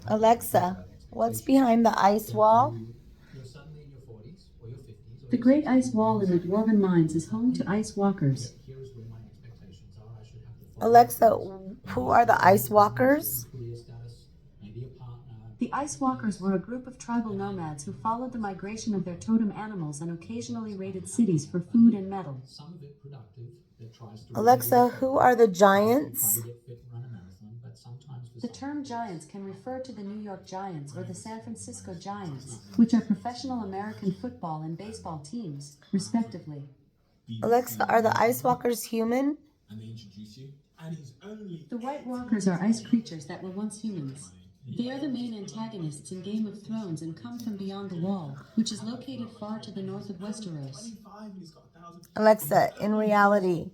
Alexa, what's behind the ice wall? The Great Ice Wall in the Dwarven Mines is home to ice walkers. Alexa, who are the ice walkers? The Ice Walkers were a group of tribal nomads who followed the migration of their totem animals and occasionally raided cities for food and metal. Alexa, who are the giants? The term giants can refer to the New York Giants or the San Francisco Giants, which are professional American football and baseball teams, respectively. Alexa, are the ice walkers human? The White Walkers are ice creatures that were once humans. They are the main antagonists in Game of Thrones and come from beyond the wall, which is located far to the north of Westeros. Alexa, in reality,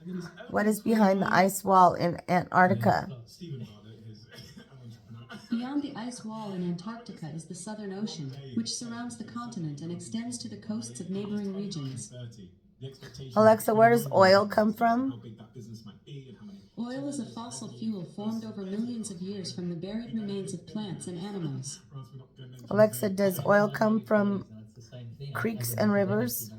what is behind the ice wall in Antarctica? Beyond the ice wall in Antarctica is the Southern Ocean, which surrounds the continent and extends to the coasts of neighboring regions. Alexa, where does oil come from? Oil is a fossil fuel formed over millions of years from the buried remains of plants and animals. Alexa, does oil come from creeks and rivers?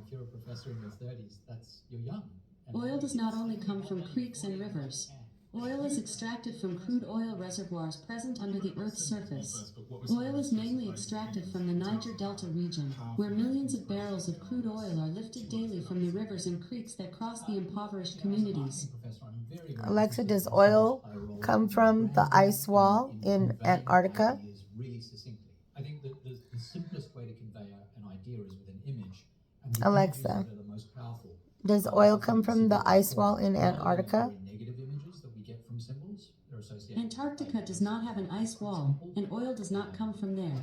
Oil does not only come from creeks and rivers. Oil is extracted from crude oil reservoirs present under the Earth's surface. Oil is mainly extracted from the Niger Delta region, where millions of barrels of crude oil are lifted daily from the rivers and creeks that cross the impoverished communities. Alexa, does oil come from the ice wall in Antarctica? Alexa, does oil come from the ice wall in Antarctica? Antarctica does not have an ice wall, and oil does not come from there.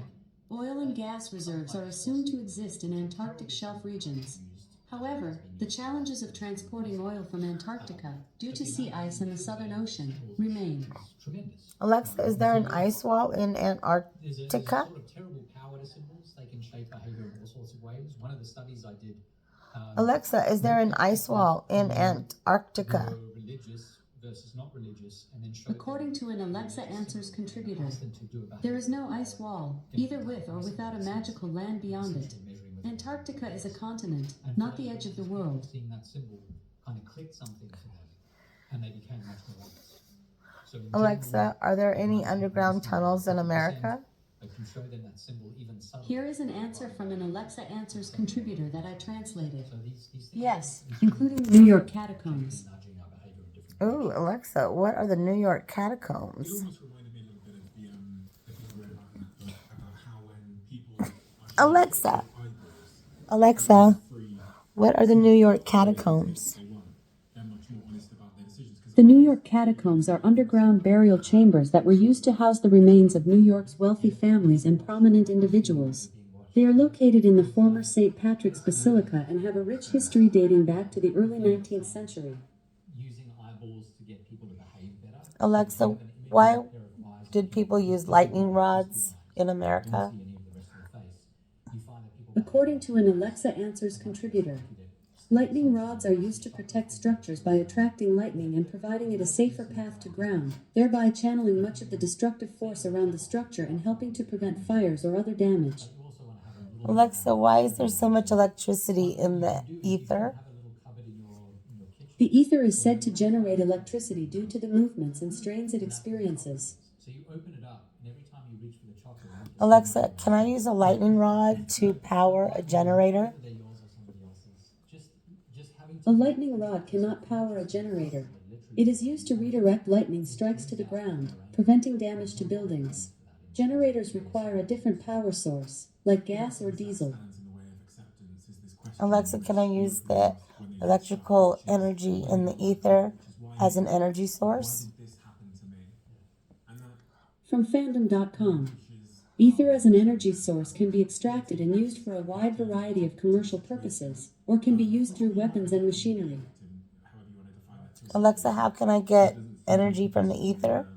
Oil and gas reserves are assumed to exist in Antarctic shelf regions. However, the challenges of transporting oil from Antarctica, due to sea ice in the Southern Ocean, remain. Alexa, is there an ice wall in Antarctica? Alexa, is there an ice wall in Antarctica? According to an Alexa Answers contributor, there is no ice wall, either with or without a magical land beyond it. Antarctica is a continent, not the edge of the world. Alexa, are there any underground tunnels in America? Here is an answer from an Alexa Answers contributor that I translated. Yes, including New York catacombs. Ooh, Alexa, what are the New York catacombs? Alexa, what are the New York catacombs? The New York catacombs are underground burial chambers that were used to house the remains of New York's wealthy families and prominent individuals. They are located in the former St. Patrick's Basilica and have a rich history dating back to the early 19th century. Alexa, why did people use lightning rods in America? According to an Alexa Answers contributor, lightning rods are used to protect structures by attracting lightning and providing it a safer path to ground, thereby channeling much of the destructive force around the structure and helping to prevent fires or other damage. Alexa, why is there so much electricity in the ether? The ether is said to generate electricity due to the movements and strains it experiences. Alexa, can I use a lightning rod to power a generator? A lightning rod cannot power a generator. It is used to redirect lightning strikes to the ground, preventing damage to buildings. Generators require a different power source, like gas or diesel. Alexa, can I use the electrical energy in the ether as an energy source? From fandom.com. Ether as an energy source can be extracted and used for a wide variety of commercial purposes, or can be used through weapons and machinery. Alexa, how can I get energy from the ether?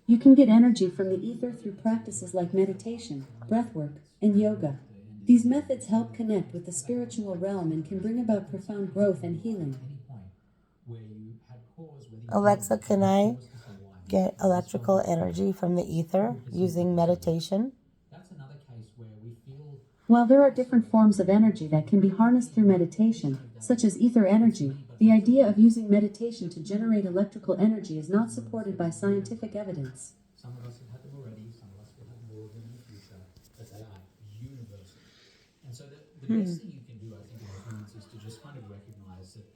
You can get energy from the ether through practices like meditation, breathwork, and yoga. These methods help connect with the spiritual realm and can bring about profound growth and healing. Alexa, can I get electrical energy from the ether using meditation? That's another case where we feel While there are different forms of energy that can be harnessed through meditation, such as ether energy, the idea of using meditation to generate electrical energy is not supported by scientific evidence. some of us have had them already, some of us will have more of them in the future, but they are universal. And so the best thing you can do, I think, in those moments is to just kind of recognize that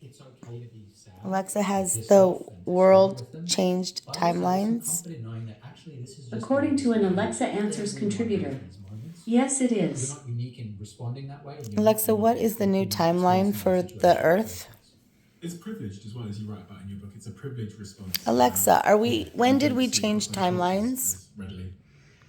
it's okay to be sad. Alexa, has yourself the and to struggle world with them, changed but also there's some timelines? comfort in knowing that actually this is just According to an Alexa Answers contributor, yes, it You're is. not unique in responding that way. and you're not Alexa, unique what in is the new experiencing timeline situations for and the situations. Earth? It's privileged as well, as you write about in your book. It's a privileged response. Alexa, when did we don't see change our conscience timelines? as readily.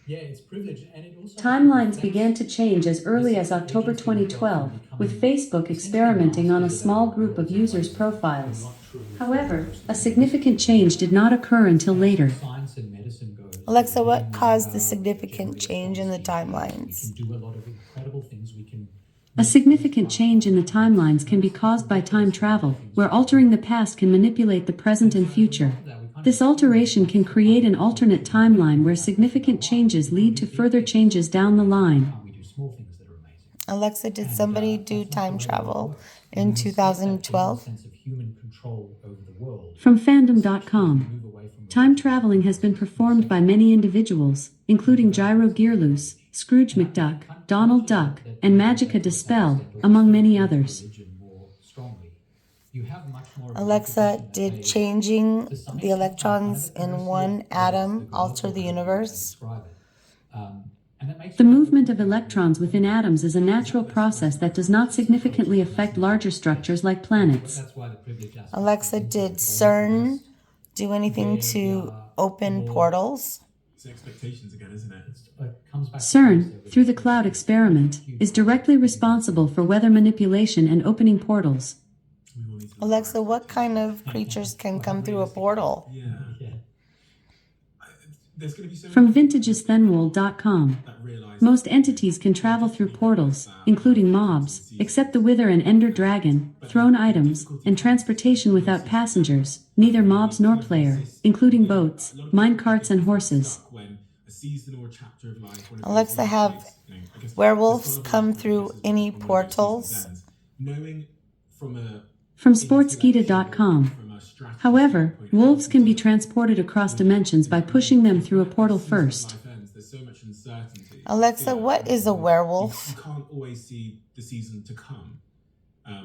Yeah, it's privilege, and it also Timelines began to change as early as October 2012, with Facebook experimenting on a small group of users' profiles. However, a significant change did not occur until later. Science and medicine goes. Alexa, what caused the significant change in the We timelines? can do a lot of incredible things. We can. A significant change in the timelines can be caused by time travel, where altering the past can manipulate the present and future. This alteration can create an alternate timeline where significant changes lead to further changes down the line. We do small things that are amazing. Alexa, did somebody do time travel in You set that 2012? sense of human control over the world. From fandom.com. Move away from Time traveling has been performed by many individuals, including Gyro Gearloose, Scrooge McDuck, Donald Duck, and Magica Dispel, among many others. religion more strongly. You have much more of a Alexa, recognition that did they- changing to some the extent, electrons kind of in a one mercy of atom God, alter the universe? describe it. And that makes The movement of electrons within atoms is a natural process that does not significantly affect larger structures like planets. That's why the privilege aspect Alexa, comes did into play. CERN do anything to open portals? It's expectations again, isn't it? It comes back to CERN, through the cloud experiment, is directly responsible for weather manipulation and opening portals. We all need to. Alexa, what kind of creatures can come through a portal? Yeah. Yeah. There's going to be so From many vintagethenwold.com. that realise Most entities can travel through portals, including mobs, except the Wither and Ender Dragon, thrown items, and transportation without passengers, neither mobs nor player, including boats, mine carts, and horses. when a season or a chapter of life. when a Alexa, person have takes, I guess werewolves the style of come life through progresses any from where each season portals? ends. Knowing from a From sportskeeda.com. However, wolves can be transported across dimensions by pushing them through a portal first. There's so much uncertainty. Alexa, what is a werewolf? You can't always see the season to come.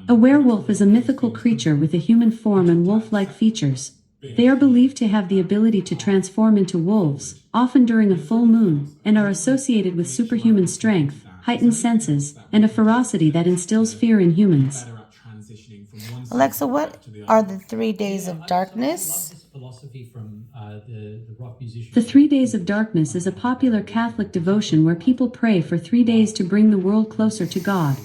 A werewolf is a mythical creature with a human form and wolf-like features. They are believed to have the ability to transform into wolves, often during a full moon, and are associated with superhuman strength, heightened senses, and a ferocity that instills fear in humans. Better at transitioning from one Alexa, season what to the are other. the 3 days I of love darkness? this philosophy from the rock musician. The 3 Days of Darkness is a popular Catholic devotion where people pray for 3 days to bring the world closer to God.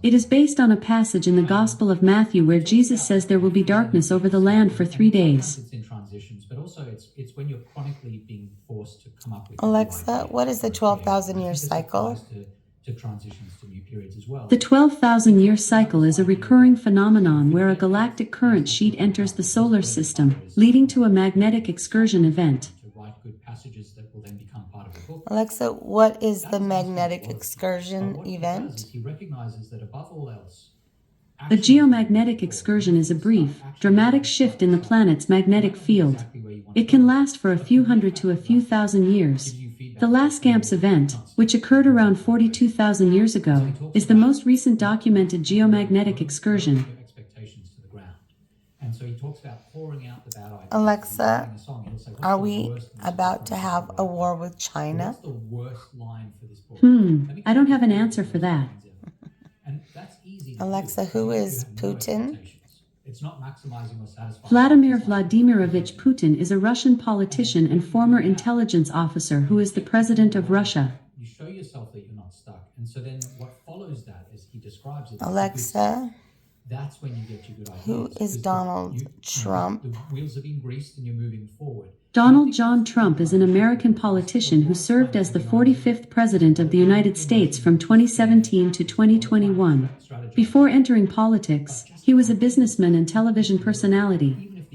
It is based on a passage in the Gospel of Matthew where Jesus says there will be darkness over the land for 3 days. It's in transitions, but also it's when you're chronically being forced to come up with. Alexa, what is the 12,000-year This cycle? applies to transitions to new periods as well. The 12,000-year cycle is a recurring phenomenon where a galactic current sheet enters the solar system, leading to a magnetic excursion event. To write good passages that will then become part of the book. Alexa, what is the magnetic But excursion what he does event? is he recognizes that above all else, A geomagnetic excursion is a brief, dramatic shift in the planet's magnetic field. It can last for a few hundred to a few thousand years. The Lascamps event, which occurred around 42,000 years ago, is the most recent documented geomagnetic excursion. your expectations to the ground. And so he talks about pouring out the bad ideas. Alexa, He's writing a song, he'll say, "What's are the we worst and about to most have a war with China? What's the worst line for this book? I don't have an answer for that. And that's easy to Alexa, do. who You is have no Putin? expectations. It's not maximizing or satisfying. Vladimir Vladimirovich Putin is a Russian politician and former intelligence officer who is the president of Russia. You show yourself that you're not stuck. And so then what follows that, as he describes it, is Alexa, that's when you get your good ideas. who is Because Donald Trump? The wheels have been greased and you're moving forward. Donald John Trump is an American politician who served as the 45th President of the United States from 2017 to 2021. Before entering politics, he was a businessman and television personality.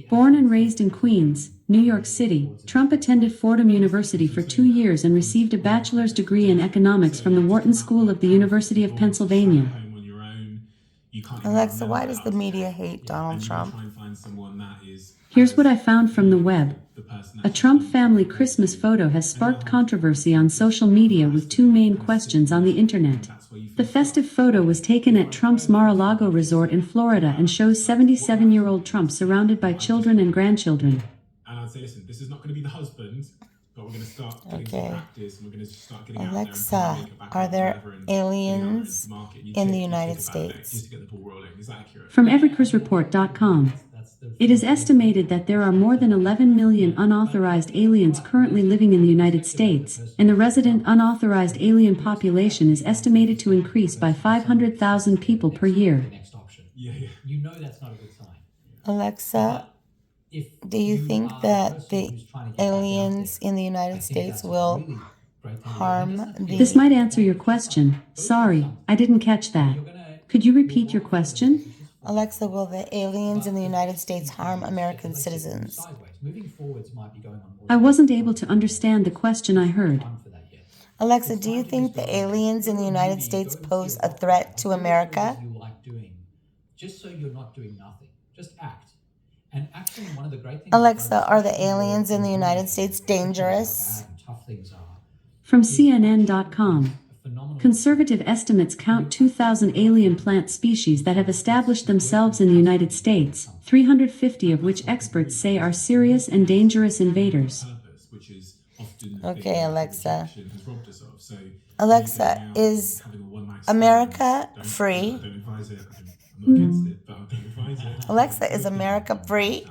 Born and raised in Queens, New York City, Trump attended Fordham University for 2 years and received a bachelor's degree in economics from the Wharton School of the University of Pennsylvania. Home on your own. You can't even Alexa, remember why does how the to media check. hate And Donald you Trump? try and find someone that is Here's as what I found from the web. the person A that's Trump family Christmas photo has sparked controversy on social media with two main questions on the internet. that's where you The feel festive photo was taken at Trump's Mar-a-Lago resort in Florida and shows 77-year-old Trump surrounded by children and grandchildren. and I'd say, listen, this is not going to be the husband, but we're going to start getting Okay. some practice, and we're going to start getting out Alexa, there and putting makeup back are on, there whatever, and getting out there aliens into the market. You in the take United about a day States? just to get the ball rolling. Is that accurate? From everycursreport.com. It is estimated that there are more than 11 million unauthorized aliens currently living in the United States, and the resident unauthorized alien population is estimated to increase by 500,000 people per year. The next option. Yeah, yeah. You know that's not a good sign. Alexa, If do you think are that person the who's trying to get back out aliens there, in the I United think States that's a will really great thing to do. harm It doesn't feel the- This might answer your question. Sorry, I didn't catch that. you're gonna- Could you repeat your question? Alexa, will the aliens in the United States harm American citizens? Sideways. Moving forwards might be going on more I wasn't able to understand the question I heard. time for that yet. Alexa, do you think the aliens in the United States pose a threat to America? You like doing, just so you're not doing nothing. Just act. And actually, one of the great things. Alexa, are the aliens in the United States dangerous? Tough things are. From CNN.com. A phenomenal. Conservative estimates count 2,000 alien plant species that have established themselves in the United States, 350 of which experts say are serious and dangerous invaders. Purpose, which is often the Okay, thing that Alexa. rejection has robbed us of. So Alexa, going out, is having a one-night stand, America don't- free? I don't advise it. I'm not against it, but I don't advise it. Alexa, is America free?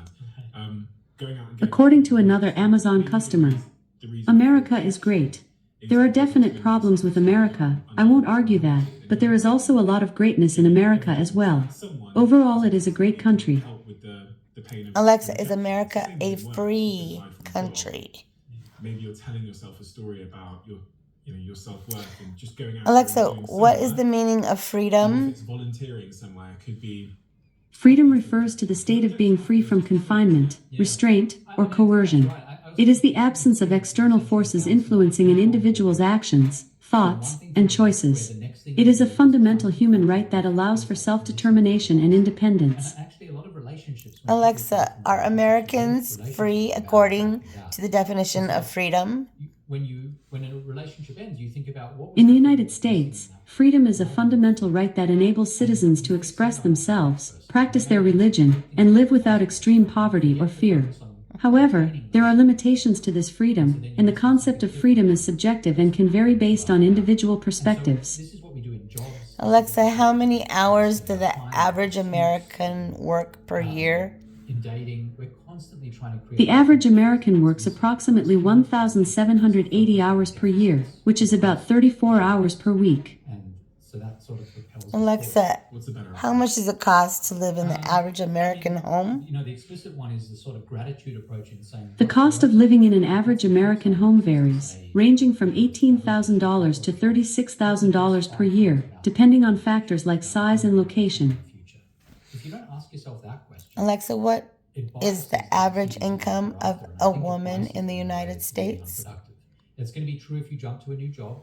Going out and getting- According to another Amazon customer, the reason- America is great. There are definite problems with America, I won't argue that, but there is also a lot of greatness in America as well. Someone Overall, it is a great country. help with the pain of Alexa, is America Same a with work, free aside from the job. country? Maybe you're telling yourself a story about your self-worth and just going out. Alexa, and going what is the somewhere. meaning of Even if freedom? it's volunteering somewhere, it could be Freedom refers to the state of being free from confinement, restraint, or coercion. It is the absence of external forces influencing an individual's actions, thoughts, and choices. It is a fundamental human right that allows for self-determination and independence. Actually, a lot of relationships. Alexa, are Americans free according to the definition of freedom? When a relationship ends, you think about what. In the United States, freedom is a fundamental right that enables citizens to express themselves, practice their religion, and live without extreme poverty or fear. However, there are limitations to this freedom, and the concept of freedom is subjective and can vary based on individual perspectives. This is what we do in jobs. Alexa, how many hours does the average American work per year? In dating, we're constantly trying to create. The average American works approximately 1,780 hours per year, which is about 34 hours per week. And so that sort of propels. us Alexa, what's the better how much does it cost to live in the average American home? forward. The explicit one is the sort of gratitude approach in saying. The cost of living in an average American home varies, ranging from $18,000 to $36,000 per year, depending on factors like size and location. Future. If you don't ask yourself that question. Alexa, what it is the biases average decisions income that of you're a after. woman in the It United biases States? being unproductive. It's going to be true if you jump to a new job.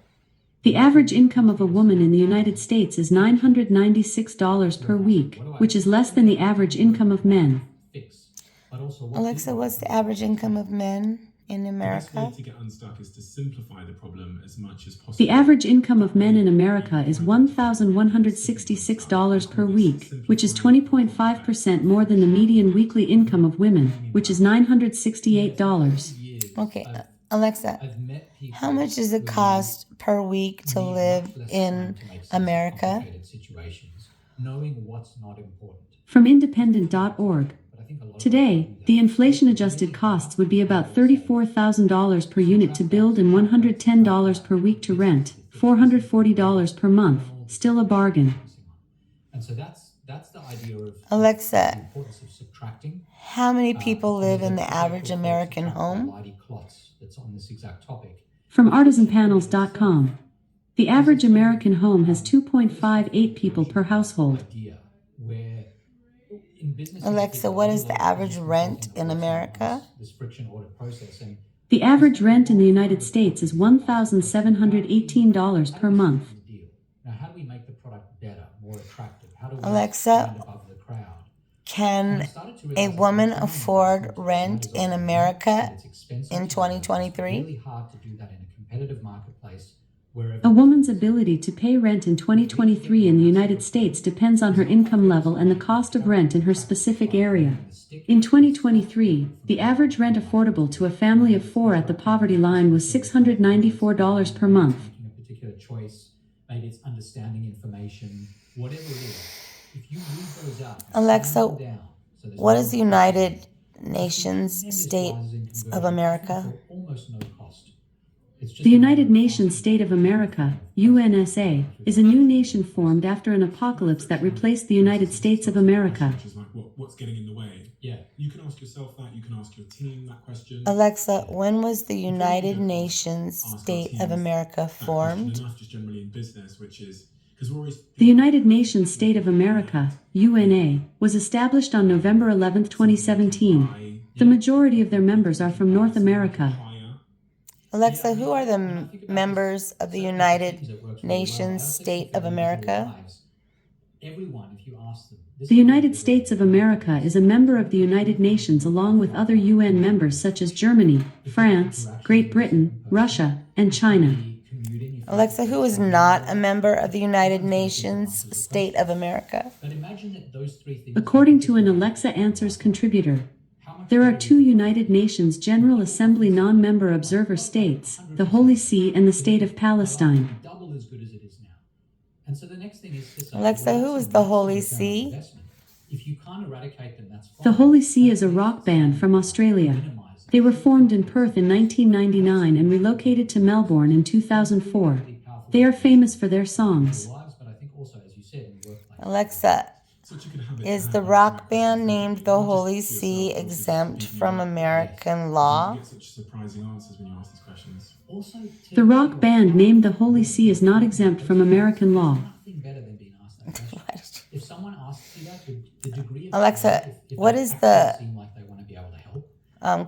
The average income of a woman in the United States is $996 per week, which is less than the average income of men. Fix. But also what Alexa, you- what's the average income of men in The best way America? to get unstuck is to simplify the problem as much as possible. The average income of men in America is $1,166 per week, which is 20.5% more than the median weekly income of women, which is $968. Okay, Alexa, I've met people how much does it who cost per week to need live much less in time to make sense of America? complicated situations, knowing what's not important. From independent.org. But I think a lot of Today, people do the that. inflation-adjusted costs would be about $34,000 per unit to build and $110 per week to rent, $440 per month, still a bargain. And so that's the idea of the Alexa, importance of subtracting. how many people live in the There's a average paper called American Subtract home? by Leidy Klotz that's on this exact topic. From artisanpanels.com. The average American home has 2.58 people per household. Idea where in businesses Alexa, figure what out is a the lot of average business rent consulting in works America? this friction audit process. And The average rent in the United States is $1,718 per month. deal. Now, how do we make the product better, more attractive? How do we Alexa, stand above the crowd? And I Can started to a realize that woman return on afford investment rent matters a in lot. America That it's expensive in to do that. It's 2023? really hard to do that in a competitive marketplace wherever A woman's ability to pay rent in 2023 in the United States depends on her income level and the cost of rent in her specific area. In 2023, the average rent affordable to a family of 4 at the poverty line was $694 per month. making a particular choice, maybe it's understanding information, whatever it is. If you read those out, Alexa, sign them down, so there's what no is the friction. United Nations Tremendous State rises in of conversion, America? often for almost no cost. It's just The a United matter of Nations cost. State of America, UNSA, is a new nation formed after an apocalypse that replaced the United States of America. Which is like, what's getting in the way? Yeah. You can ask yourself that. You can ask your team that question. Alexa, when was the United don't Nations ask our State of teams America that question formed? enough, just generally in business, which is because we're always The United Nations State of America, UNA, was established on November 11, 2017. The majority of their members are from North America. higher. Alexa, who are the When I think about members this of the set of United teams that works really Nations well, I also State think of for individual America? lives, everyone, if you ask them, this The is United what States of America is a member of the United Nations along with other UN members such as Germany, France, Great Britain, Russia, and China. commuting. Alexa, who is not a member of the United Nations State of America? But imagine that those three things. According to an Alexa Answers contributor, there are 2 United Nations General Assembly non-member observer states, the Holy See and the State of Palestine. Double as good as it is now. And so the next thing is this. Alexa, who is the Holy See? If you can't eradicate them, that's fine. The Holy See is a rock band from Australia. They were formed in Perth in 1999 and relocated to Melbourne in 2004. They are famous for their songs. Lives, but I think also, as you said, in the workplace. Alexa, Such a good habit is to the have, rock isn't it? band named the Not just Holy for See yourself, but also exempt speaking from out. American You law? get such surprising answers when you ask these questions. Also, The rock band named the Holy See is not exempt from American law. nothing better than being asked that question. If someone asks you that, the degree of Alexa, if what they is actually the seem like they want to be able to help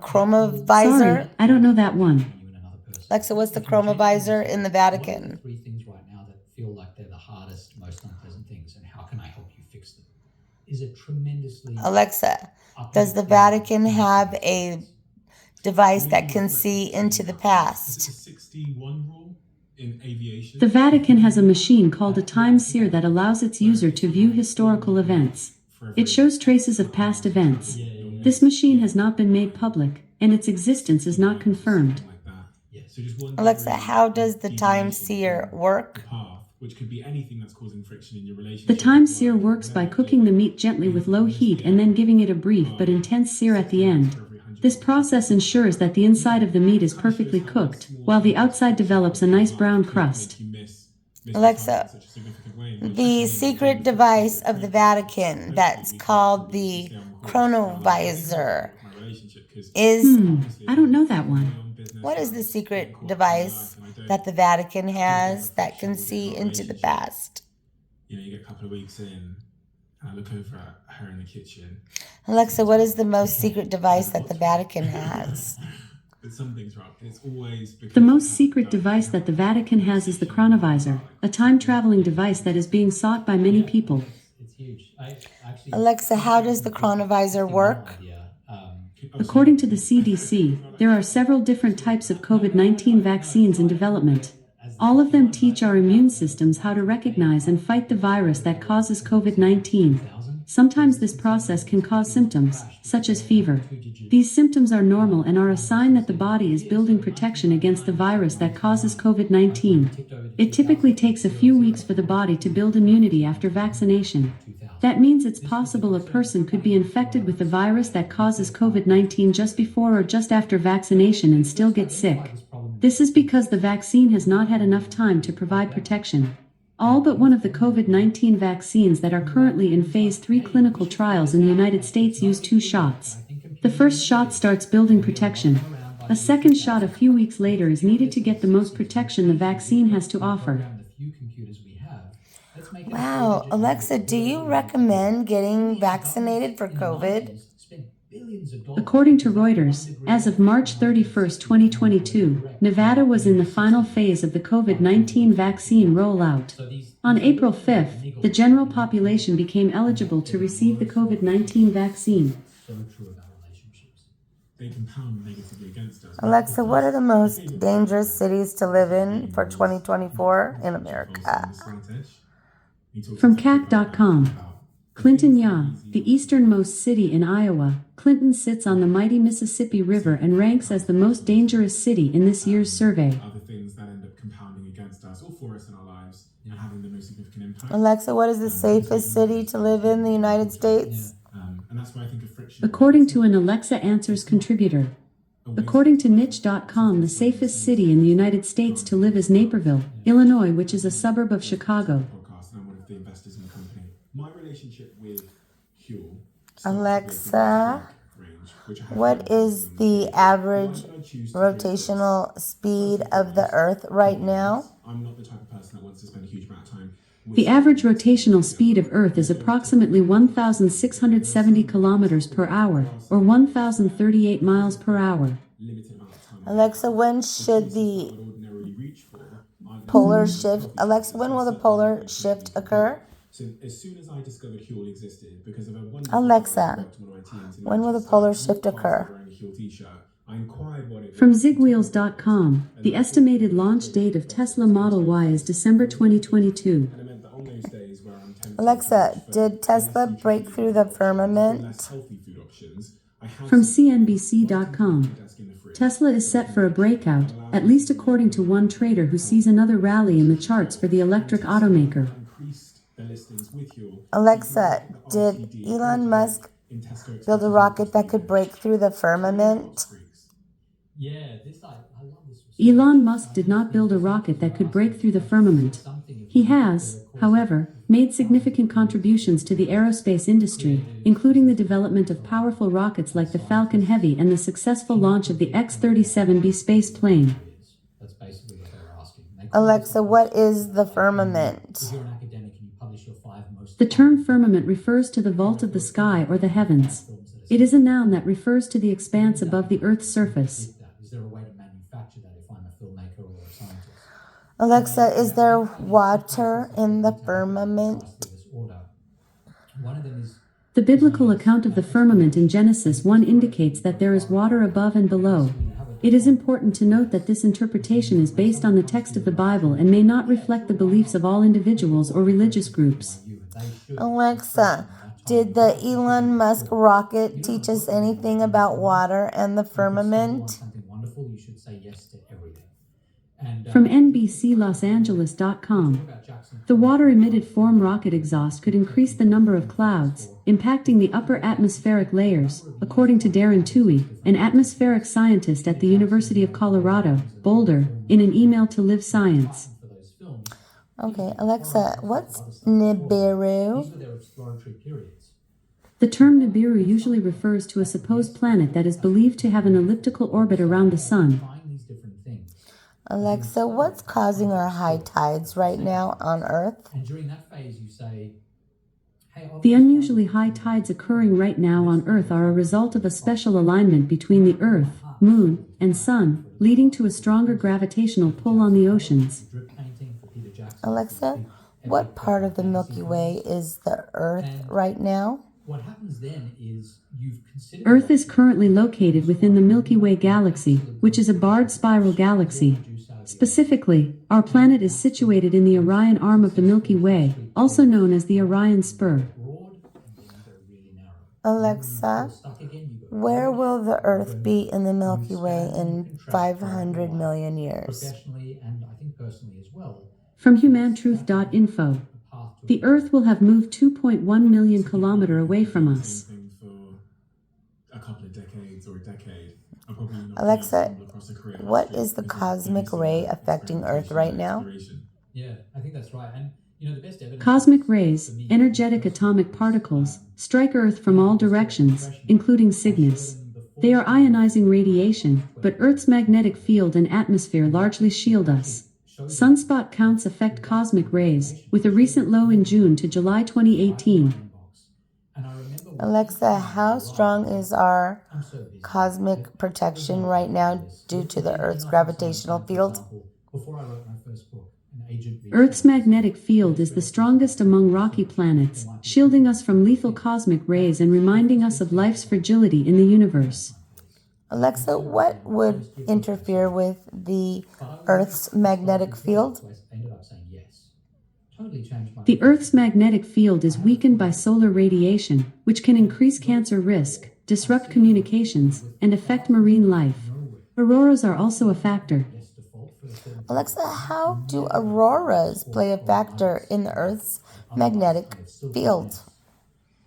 Chromavisor? Sorry, I don't know that one. you and another person. Alexa, what's the If you genuinely Chromavisor say, in the what are the Vatican? 3 things right now that feel like they're the hardest, most unpleasant things, and how can I help you fix them? Is a tremendously Alexa, does the Vatican have a device that can see into the Is it past? the 61 rule in aviation? The Vatican has a machine called a time seer that allows its user to view historical events. It shows traces of past events. This machine has not been made public, and its existence is not confirmed. Like that. So just one Alexa, degree how does the time deviation seer from work? the path, which could be anything that's causing friction in your relationship. The time at seer work, works by whatever it cooking is. the meat gently with low heat and then giving it a brief but intense sear at the end. This process ensures that the inside of the meat is perfectly cooked, while the outside develops a nice brown crust. Alexa, the secret device of the Vatican that's called the Chronovisor is I don't know that one. what is the secret device that the Vatican has that can see into the past? You get a couple of weeks in, and I look over at her in the kitchen. Alexa, what is the most secret device that the Vatican has? But some things are up, and it's always because The most secret device that the Vatican has is the Chronovisor, a time-traveling device that is being sought by many people. It's huge. I actually, Alexa, how does the Chronovisor work? According to the CDC, there are several different types of COVID-19 vaccines in development. All of them teach our immune systems how to recognize and fight the virus that causes COVID-19. Sometimes this process can cause symptoms, such as fever. These symptoms are normal and are a sign that the body is building protection against the virus that causes COVID-19. It typically takes a few weeks for the body to build immunity after vaccination. That means it's possible a person could be infected with the virus that causes COVID-19 just before or just after vaccination and still get sick. This is because the vaccine has not had enough time to provide protection. All but one of the COVID-19 vaccines that are currently in phase 3 clinical trials in the United States use 2 shots. The first shot starts building protection. A second shot a few weeks later is needed to get the most protection the vaccine has to offer. Wow, Alexa, do you recommend getting vaccinated for COVID? According to Reuters, as of March 31st, 2022, Nevada was in the final phase of the COVID-19 vaccine rollout. On April 5th, the general population became eligible to receive the COVID-19 vaccine. So true about relationships. They compound negatively against us. Alexa, what are the most dangerous cities to live in for 2024 in America? From CAC.com. Clinton, the easternmost city in Iowa, Clinton sits on the mighty Mississippi River and ranks as the most dangerous city in this year's survey. Other things that end up compounding against us or for us in our lives and having the most significant impact. Alexa, what is the safest city to live in the United States? And that's why I think of friction. According to an Alexa Answers contributor. According to Niche.com, the safest city in the United States to live is Naperville, Illinois, which is a suburb of Chicago. Podcast, and I'm one of the investors in the company. My relationship with Huel. Alexa, what is the average rotational speed of the Earth right now? I'm not the type of person that wants to spend a huge amount of time. The average rotational speed of Earth is approximately 1,670 kilometers per hour, or 1,038 miles per hour. Alexa, when should the polar shift? Alexa, when will the polar shift occur? So as soon as I discovered Huel existed, because of a Alexa, when will the polar shift occur? From Zigwheels.com, the estimated launch date of Tesla Model Y is December 2022. Alexa, did Tesla break through the firmament? From CNBC.com, Tesla is set for a breakout, at least according to one trader who sees another rally in the charts for the electric automaker. Alexa, did Elon Musk build a rocket that could break through the firmament? Yeah, I love this. Elon Musk did not build a rocket that could break through the firmament. He has, however, made significant contributions to the aerospace industry, including the development of powerful rockets like the Falcon Heavy and the successful launch of the X-37B space plane. That's basically what they were asking. Alexa, what is the firmament? If you're an academic and you publish your 5 most The term firmament refers to the vault of the sky or the heavens. It is a noun that refers to the expanse above the Earth's surface. Is there a way to manufacture that if I'm a filmmaker or a scientist? Alexa, is there water in the firmament? One of them is The biblical account of the firmament in Genesis 1 indicates that there is water above and below. It is important to note that this interpretation is based on the text of the Bible and may not reflect the beliefs of all individuals or religious groups. Alexa, did the Elon Musk rocket teach us anything about water and the firmament? something wonderful, you should say yes to everything. And From NBCLosAngeles.com, about Jackson, the water-emitted foam rocket exhaust could increase the number of clouds, impacting the upper atmospheric layers, according to Darren Toohey, an atmospheric scientist at the University of Colorado, Boulder, in an email to Live Science. for those films, Okay, Alexa, what's Nibiru? these were their exploratory periods. The term Nibiru usually refers to a supposed planet that is believed to have an elliptical orbit around the sun. Trying these different things. Alexa, what's causing our high tides right now on Earth? And during that phase, you say, hey, The unusually high tides occurring right now on Earth are a result of a special alignment between the Earth, Moon, and Sun, leading to a stronger gravitational pull on the oceans. drip painting for Peter Jackson. Alexa, what part of the Milky Way is the Earth right now? What happens then is you've considered Earth is currently located within the Milky Way galaxy, which is a barred spiral galaxy. Specifically, our planet is situated in the Orion arm of the Milky Way, also known as the Orion Spur. broad and then go really narrow. Alexa, Stuck again, you go where will the Earth be in the Milky Way in 500 million years? professionally and I think personally as well. From humantruth.info, A path to the Earth will have moved 2.1 million kilometers away from us. Thing for a couple of decades or a decade. I'm probably not Alexa, gonna stumble across a career what history is the with cosmic doing ray some affecting Earth right now? exploration. Yeah, I think that's right. And you know the best evidence Cosmic rays, energetic atomic particles, strike Earth from all directions, including Cygnus. They are ionizing radiation, but Earth's magnetic field and atmosphere largely shield us. Sunspot counts affect cosmic rays, with a recent low in June to July 2018. Alexa, how strong is our cosmic protection right now due to the Earth's gravitational field? Earth's magnetic field is the strongest among rocky planets, shielding us from lethal cosmic rays and reminding us of life's fragility in the universe. Alexa, what would interfere with the Earth's magnetic field? The Earth's magnetic field is weakened by solar radiation, which can increase cancer risk, disrupt communications, and affect marine life. Auroras are also a factor. Alexa, how do auroras play a factor in the Earth's magnetic field?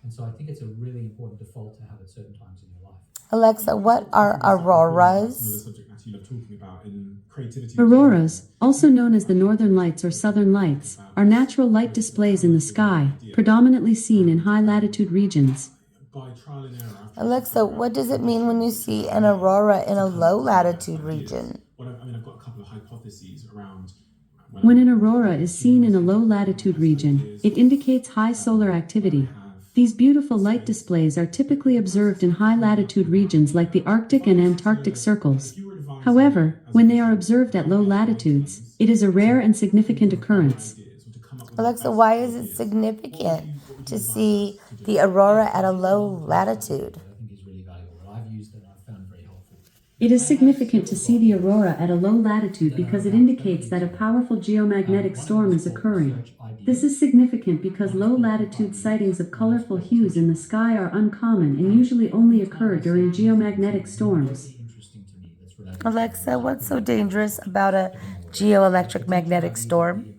And so I think it's a really important default to have at certain times in your life. Alexa, what are auroras? Another subject that you love talking about in creativity. Auroras, also known as the northern lights or southern lights, are natural light displays in the sky, predominantly seen in high-latitude regions. By trial and error. Alexa, what does it mean when you see an aurora in a low-latitude region? I've got a couple of hypotheses around. When an aurora is seen in a low-latitude region, it indicates high solar activity. These beautiful light displays are typically observed in high-latitude regions like the Arctic and Antarctic circles. However, when they are observed at low latitudes, it is a rare and significant occurrence. Alexa, why is it significant to see the aurora at a low latitude? I think is really valuable that I've used and I've found very helpful. It is significant to see the aurora at a low latitude because it indicates that a powerful geomagnetic storm is occurring. This is significant because low-latitude sightings of colorful hues in the sky are uncommon and usually only occur during geomagnetic storms. Alexa, what's so dangerous about a geoelectric magnetic storm?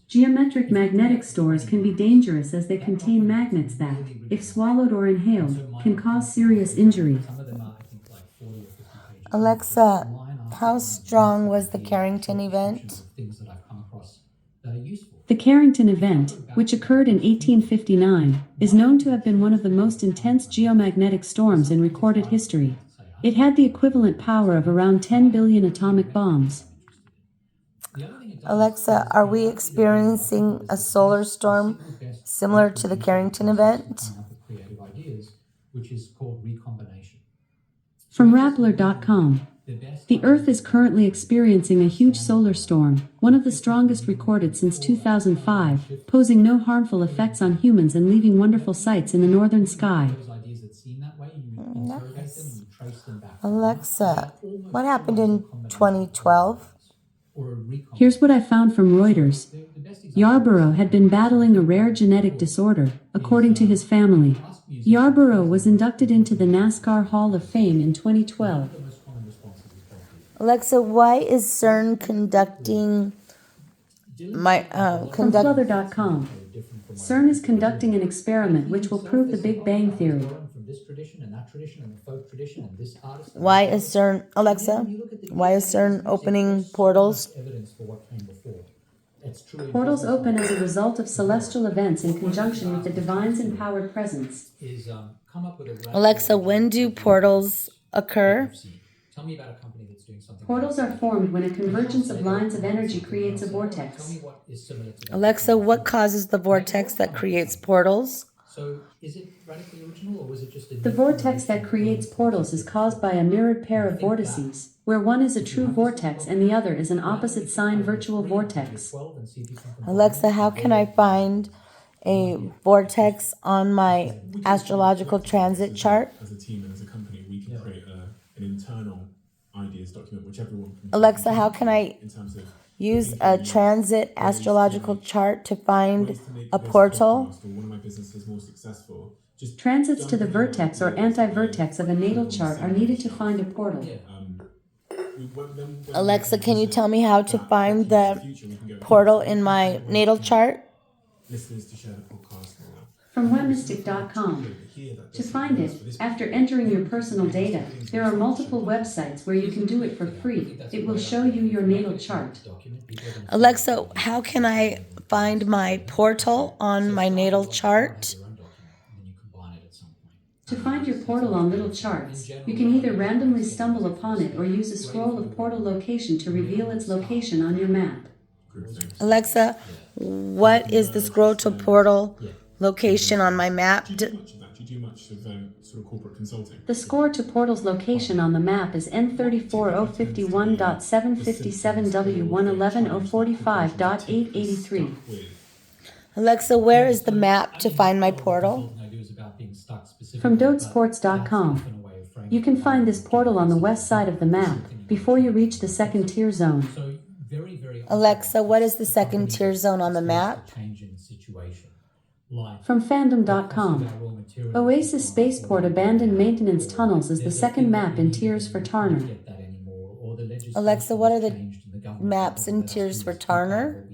Geometric magnetic storms can be dangerous as they contain magnets that, if swallowed or inhaled, can cause serious injury. Alexa, how strong was the Carrington event? The Carrington event, which occurred in 1859, is known to have been one of the most intense geomagnetic storms in recorded history. It had the equivalent power of around 10 billion atomic bombs. Alexa, are we experiencing a solar storm similar to the Carrington event? From Rappler.com. The Earth is currently experiencing a huge solar storm, one of the strongest recorded since 2005, posing no harmful effects on humans and leaving wonderful sights in the northern sky. Nice. Alexa, what happened in 2012? Here's what I found from Reuters. Yarborough had been battling a rare genetic disorder, according to his family. Yarborough was inducted into the NASCAR Hall of Fame in 2012. Alexa, why is CERN conducting From Fluther.com. CERN is conducting an experiment which will prove the Big Bang Theory. Why is CERN, Alexa, why is CERN opening portals? Portals open as a result of celestial events in conjunction with the divine's empowered presence. Alexa, when do portals occur? Tell me about a company that's doing something. Portals are formed when a convergence of lines of energy creates a vortex. Tell me what is similar to that. Alexa, what causes the vortex that creates portals? So is it radically original or was it just a The vortex that creates portals is caused by a mirrored pair of vortices, where one is a true vortex and the other is an opposite sign virtual vortex. Alexa, how can I find a vortex on my astrological transit chart? As a team and as a company, we can create an internal ideas document which everyone can. Alexa, how can I in terms of use a transit astrological chart to find ways to make a this portal? podcast or one of my businesses more successful? Just Transits to the vertex or anti-vertex of a natal chart are needed to find a portal. when Alexa, can you tell me how to find the portal in my natal chart? listeners to share the podcast or From webmystic.com. hear that To find it, after entering your personal data, there are multiple websites where you can do it for free. It will show you your natal chart. Alexa, how can I find my portal on my natal chart? To find your portal on little charts, you can either randomly stumble upon it or use a scroll of portal location to reveal its location on your map. Good, thanks. Alexa, what is the scroll to portal location on my map? Do you do much of that? Do you do much of sort of corporate consulting? The score to portal's location on the map is N34051.757W111.045.883. Alexa, where is the map to find my portal? From dodesports.com. You can find this portal on the west side of the map before you reach the second tier zone. Alexa, what is the second tier zone on the map? From fandom.com. Oasis Spaceport Abandoned Maintenance Tunnels is the second map in tiers for Tarner. Alexa, what are the maps and tiers for Tarner?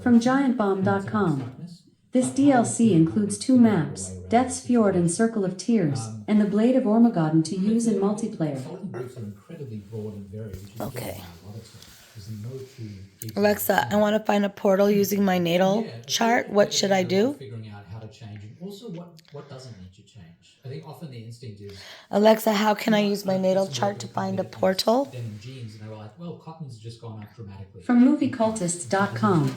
From giantbomb.com. This DLC includes 2 maps, Death's Fjord and Circle of Tears, and the Blade of Ormageddon to use in multiplayer. Okay. Alexa, I want to find a portal using my natal chart. What should I do? Figuring out how to change and also what doesn't need to change. I think often the instinct is Alexa, how can I use my natal chart to find a portal? denim jeans and they're like, well, cotton's just gone up dramatically. From moviecultists.com.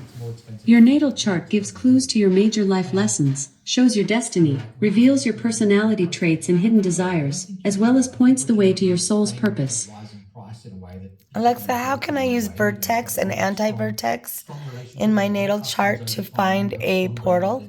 Your natal chart gives clues to your major life lessons, shows your destiny, reveals your personality traits and hidden desires, as well as points the way to your soul's purpose. Alexa, how can I use vertex and anti-vertex in my natal chart to find a portal?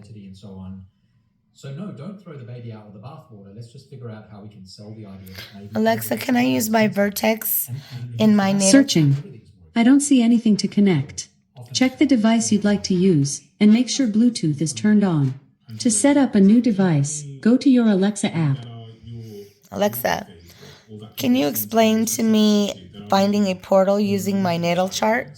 So no, don't throw the baby out with the bathwater. Let's just figure out how we can sell the idea that maybe Alexa, can I use my vertex in my natal? Searching. I don't see anything to connect. Check the device you'd like to use, and make sure Bluetooth is turned on. To set up a new device, go to your Alexa app. Alexa, can you explain to me finding a portal using my natal chart?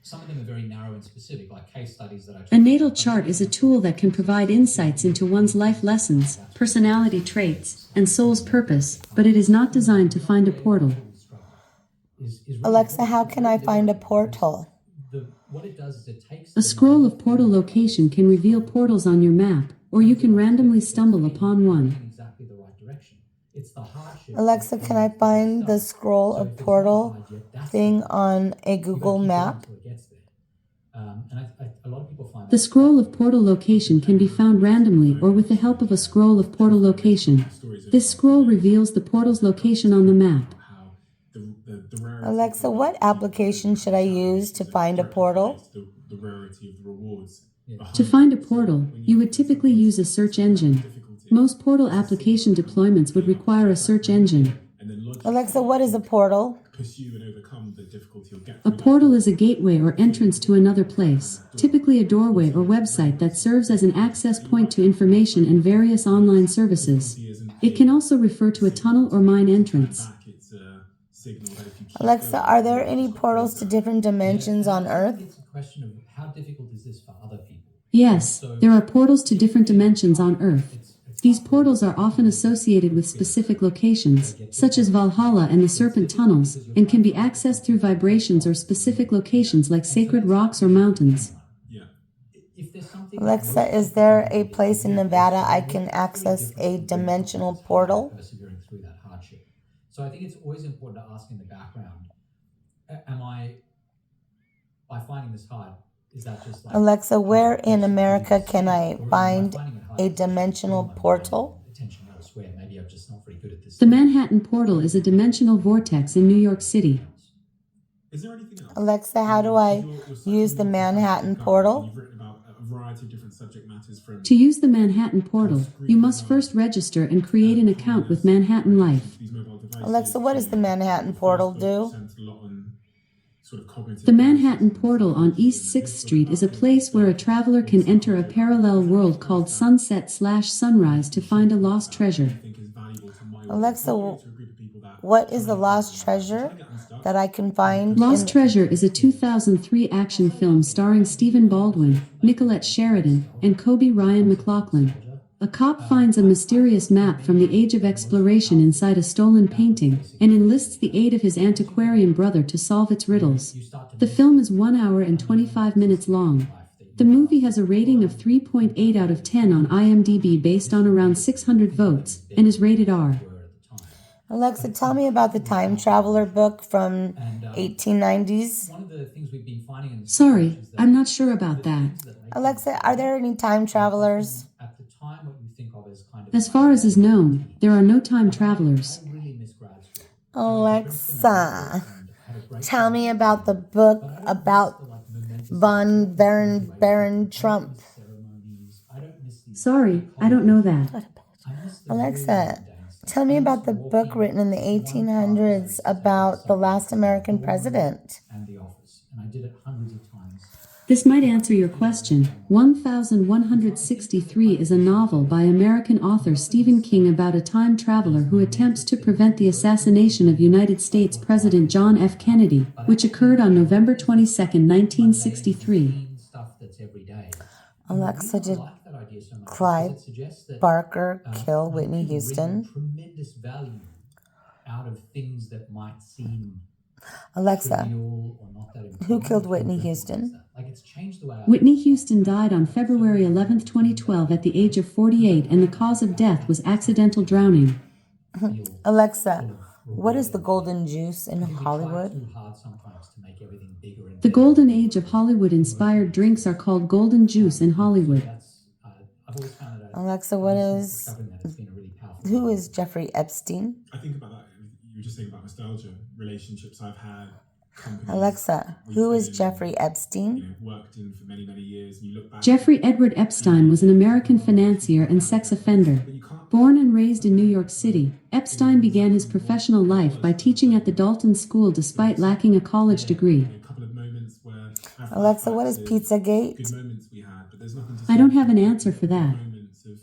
some of them are very narrow and specific, like case studies that I A natal chart is a tool that can provide insights into one's life lessons, personality traits, and soul's purpose, but it is not designed to find a portal. Alexa, how can I find a portal? What it does is it takes A scroll of portal location can reveal portals on your map, or you can randomly stumble upon one. exactly the right direction. It's the hardship. Alexa, can I find the scroll of portal thing on a Google map? A lot of people find The scroll of portal location can be found randomly or with the help of a scroll of portal location. This scroll reveals the portal's location on the map. How the rarity Alexa, what application should I use to find a portal? the rarity of the rewards. To find a portal, you would typically use a search engine. Most portal application deployments would require a search engine. And then logically Alexa, what is a portal? pursue and overcome the difficulty you'll get A from that. portal is a gateway or entrance to another place, typically a doorway or website that serves as an access point to information and various online services. It can also refer to a tunnel or mine entrance. Back, it's a signal that if you keep Alexa, are there any portals to different dimensions on Earth? it's a question of how difficult is this for other people. Yes, there are portals to different dimensions on Earth. These portals are often associated with specific locations, such as Valhalla and the Serpent Tunnels, and can be accessed through vibrations or specific locations like sacred rocks or mountains. yeah. If there's something Alexa, is there a place in Nevada I can access a dimensional portal? persevering through that hardship. So I think it's always important to ask in the background, am I, by finding this hard, is that just like Alexa, where in America can I find a dimensional portal? attention elsewhere? Maybe I'm just not very good at this. The Manhattan Portal is a dimensional vortex in New York City. Is there anything else? Alexa, how do I use the Manhattan portal? You've written about a variety of different subject matters from To use the Manhattan Portal, you must first register and create an account with Manhattan Life. these mobile devices. Alexa, what does the Manhattan portal do? Centered a lot on sort of cognitive The Manhattan Portal on East 6th Street is a place where a traveler can enter a parallel world called Sunset/Sunrise to find a lost treasure. I think is valuable to my Alexa, to a group of people that what is the lost treasure that I can find? Lost Treasure is a 2003 action film starring Stephen Baldwin, Nicolette Sheridan, and Kobe Ryan McLaughlin. A cop finds a mysterious map from the Age of Exploration inside a stolen painting and enlists the aid of his antiquarian brother to solve its riddles. The film is 1 hour and 25 minutes long. The movie has a rating of 3.8 out of 10 on IMDb based on around 600 votes, and is rated R. were at the time. Alexa, tell me about the Time Traveler book from And 1890s. one of the things we've been finding in the Sorry, research is that I'm not sure about that. things that make Alexa, are there any time travelers? at the time what you think of as kind of As far as is known, there are no time travelers. I really miss grad school. Alexa, tell me about the book about von Baron Trump. Sorry, I don't know that. Alexa, tell me about the book written in the 1800s about the last American president. And The Office, and I did it hundreds of times. This might answer your question. 1163 is a novel by American author Stephen King about a time traveler who attempts to prevent the assassination of United States President John F. Kennedy, which occurred on November 22, 1963. Stuff that's every day. Alexa, did I like that idea so much because Clive it suggests that Barker kill Whitney you can Houston? wring tremendous value out of things that might seem Alexa, trivial or not that important. who killed Whitney Houston? Like it's changed the way I Whitney Houston died on February 11, 2012 at the age of 48, and the cause of death was accidental drowning. feel. Alexa, what is the golden juice in We try Hollywood? too hard sometimes to make everything bigger and The bigger. golden age of Hollywood-inspired drinks are called golden juice in Hollywood. That's I've always found it. Alexa, what is Discovering that it's been a really powerful. who is Jeffrey Epstein? I think about that. You were just saying about nostalgia, relationships I've had, companies. Alexa, who is Jeffrey Epstein? Worked in for many, many years, and you look back. Jeffrey Edward Epstein was an American financier and sex offender. But you can't. Born and raised in New York City, Epstein began his professional life by teaching at the Dalton School despite lacking a college degree. A couple of moments where. I've Alexa, what is reflected Pizzagate? Good moments we had, but there's nothing to. I don't have an answer for that. Moments of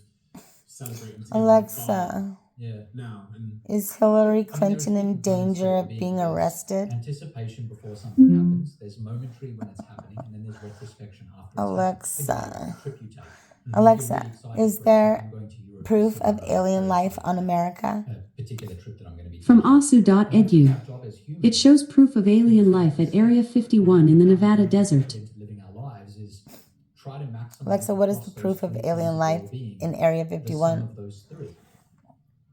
celebrating. together. Alexa, Yeah. Now and is Hillary Clinton in danger of being arrested? Anticipation before something happens. There's momentary when it's happening, and then there's retrospection after. Alexa. It's like a trip you take. And Alexa, you get really excited is for it. there I'm going to Europe Proof this of summer. alien life on America? A particular trip that I'm going to be From taking. asu.edu. Our job as humans, It shows proof of alien life at Area 51 in the Nevada desert. into living our lives is try to maximize. Alexa, what is the across proof those of three alien things life well-being, in Area the sum 51? of those three.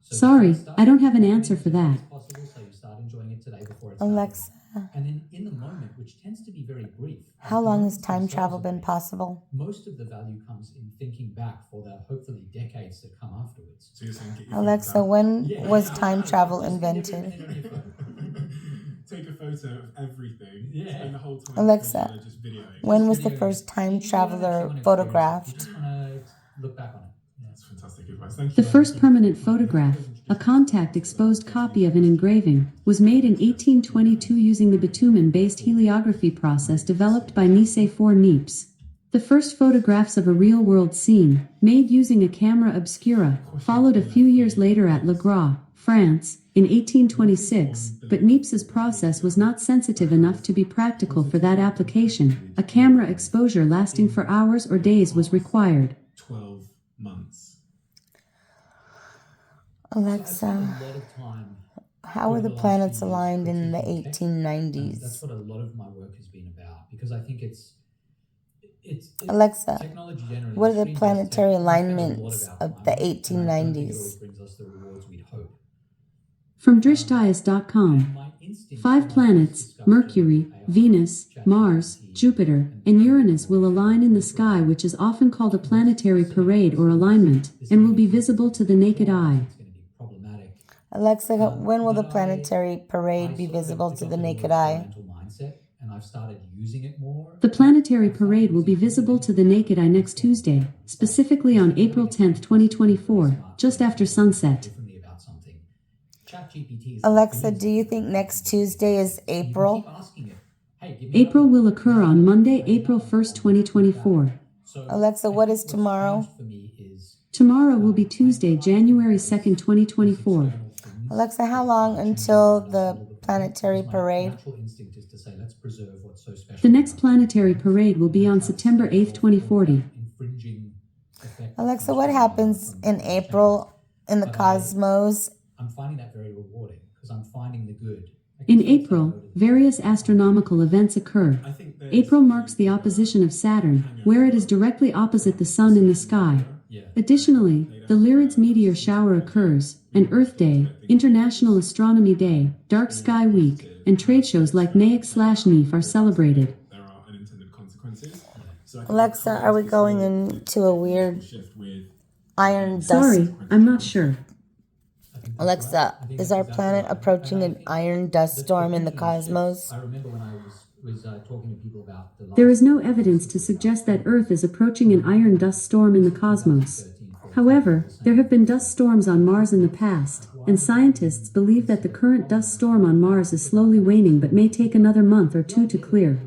So Sorry, start I don't have an answer for that. as possible, so you start enjoying it today before it's Alexa, done. And then in the moment, which tends to be very brief. how the long has moments time themselves travel are been brief. possible? Most of the value comes in thinking back for the hopefully decades that come afterwards. so you're saying get your Alexa, phone when Yeah. was time travel Just get invented? everything on your phone. out. Take a photo of everything. Yeah. Spend the whole time. Alexa, together just videoing. When was Just the video first it. time You don't traveler actually wanna experience it. photographed? You just want to look back on it. Yeah. That's fantastic advice. Thank The you. first permanent photograph, a contact exposed copy of an engraving, was made in 1822 using the bitumen-based heliography process developed by Nisei 4 Niepce. The first photographs of a real-world scene, made using a camera obscura, followed a few years later at Le Gras, France, in 1826, but Niepce's process was not sensitive enough to be practical for that application. A camera exposure lasting for hours or days was required. 12 months. I spent a Alexa, lot of time. how were over the last planets few years aligned in the critiquing tech, and That's 1890s? what a lot of my work has been about because I think it's Alexa, technology generally. what are the extreme planetary tech, we spend a lot alignments our of time the on it, and I don't think it 1890s? always brings us the rewards we'd hope. From drishdias.com. My instinct 5 when I planets, first discovered Mercury, AI, Venus, ChatGPT, Mars, Jupiter, and Uranus will align in the sky, which is often called a planetary parade or alignment, and will be visible to the naked eye. It's going to be problematic. Alexa, when will the But planetary parade I be sort of visible to the adopted a naked more eye? experimental mindset, and I've started using it more. The planetary parade will be visible to the naked eye next Tuesday, specifically on April 10, 2024, just after sunset. Differently about something. ChatGPT is Alexa, amazing. do you think next Tuesday is You can April? keep asking it, hey, give me April another will one. occur on Monday, April 1st, 2024. So Alexa, I what think is what's tomorrow? changed for me is Tomorrow will be Tuesday, January 2nd, 2024. external things. Alexa, how long until the planetary My parade? natural instinct is to say, let's preserve what's so special. The next about it. planetary parade will be on September 8th, 2040. Infringing effect Alexa, comes what from- happens from in change. April in the cosmos? I'm finding that very rewarding because I'm finding the good. I can In still tell April, what it is. various astronomical events occur. I think there's April marks the opposition of Saturn, where it is directly opposite the Sun in the sky. Yeah. Additionally, the Lyrids meteor shower occurs, and Earth Day, International Astronomy Day, Dark Sky Week, and trade shows like NAIC/NEAF are celebrated. There are unintended consequences. So I think Alexa, are we going into a weird shift with iron dust? Sorry, I'm not sure. Alexa, is our planet approaching an iron dust storm in the cosmos? I remember when I was talking to people about the last There is no evidence to suggest that Earth is approaching an iron dust storm in the cosmos. However, there have been dust storms on Mars in the past, and scientists believe that the current dust storm on Mars is slowly waning but may take another month or two to clear.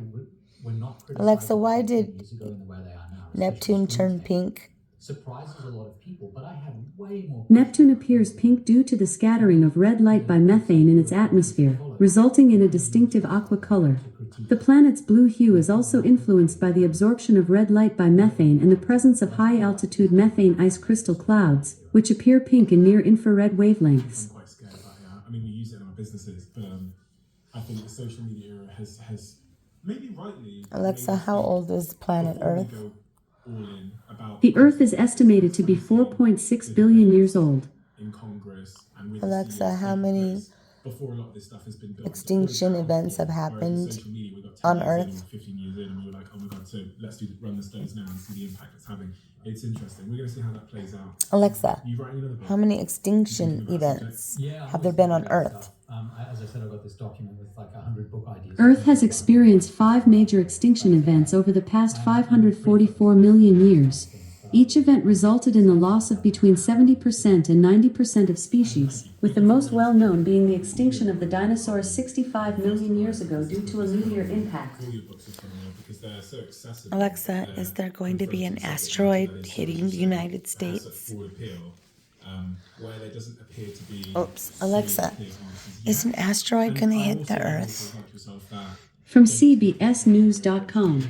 we're not Alexa, why did years ago in the way they are now. Neptune turn pink? Surprises a lot of people, but I have way more. Neptune appears pink due to the scattering of red light by methane in its atmosphere, resulting in a distinctive aqua color. The planet's blue hue is also influenced by the absorption of red light by methane and the presence of high-altitude methane ice crystal clouds, which appear pink in near-infrared wavelengths. I'm quite scared about it. I mean, we use it in our businesses, but I think the social media era has maybe rightly. Alexa, how old is planet Earth? Go all in about The Earth is estimated to be 4.6 billion years old. in Congress and with Alexa, the how many before a lot of this stuff has been built. extinction events have Whereas happened with social media, we got 10 on years Earth? in or 15 years in, and we were like, oh my god, so let's run the studies now and see the impact it's having. It's interesting. We're going to see how that plays out. Alexa, You writing another book? how many extinction events Yeah, have there been on Earth? As I said, I got this document with like 100 book ideas. Earth has experienced 5 major extinction events over the past 544 million years. Each event resulted in the loss of between 70% and 90% of species, with the most well-known being the extinction of the dinosaurs 65 million years ago due to a meteor impact. All your books are phenomenal because they're so accessible. Alexa, is there going to be an asteroid hitting the United States? Forward appeal, where there doesn't appear to be. Oops, Alexa, is an asteroid going to hit the Earth? From CBSNews.com.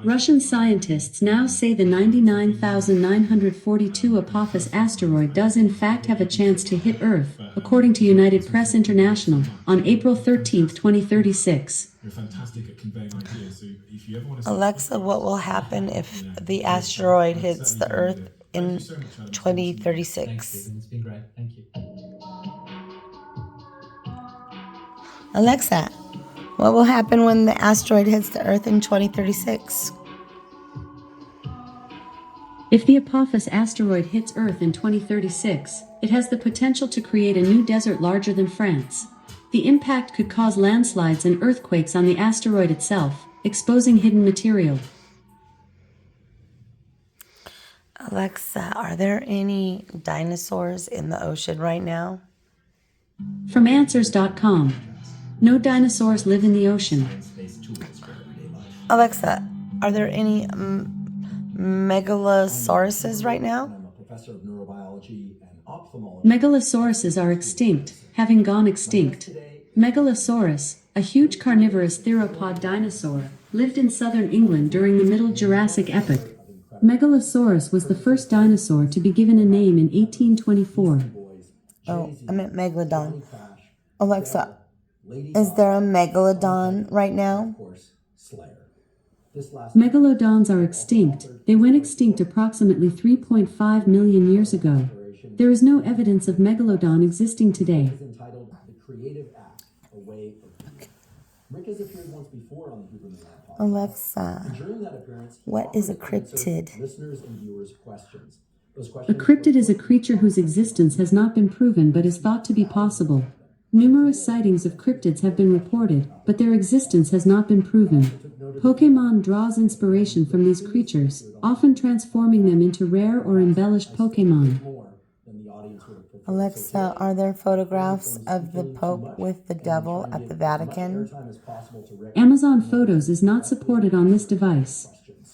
Russian scientists now say the 99,942 Apophis asteroid does in fact have a chance to hit Earth, according to United Press International, on April 13, 2036. You're fantastic at conveying ideas. So if you ever want to Alexa, what will happen if the asteroid hits the Earth in 2036? It's been great. Thank you. Alexa, what will happen when the asteroid hits the Earth in 2036? If the Apophis asteroid hits Earth in 2036, it has the potential to create a new desert larger than France. The impact could cause landslides and earthquakes on the asteroid itself, exposing hidden material. Alexa, are there any dinosaurs in the ocean right now? From Answers.com. No dinosaurs live in the ocean. Alexa, are there any megalosauruses right now? I'm a professor of neurobiology and ophthalmology. Megalosauruses are extinct, having gone extinct. Megalosaurus, a huge carnivorous theropod dinosaur, lived in southern England during the Middle Jurassic epoch. Megalosaurus was the first dinosaur to be given a name in 1824. Oh, I meant megalodon. Alexa, is there a megalodon right now? Of course, Slayer. This last Megalodons are extinct. They went extinct approximately 3.5 million years ago. There is no evidence of megalodon existing today. is entitled The Creative Act, A Way of Being. Rick has appeared once before on the Huberman Lab podcast. Alexa, During that appearance, he what is a offered to answer cryptid? listeners and viewers' questions. Those A questions cryptid is a creature whose existence has not been proven but is thought to be possible. Numerous sightings of cryptids have been reported, but their existence has not been proven. Pokémon draws inspiration from these creatures, often transforming them into rare or embellished Pokémon. more than the audience would have preferred. Alexa, are there photographs of the Pope with the devil at the Vatican? Time as possible to Rick. Amazon Photos is not supported on this device.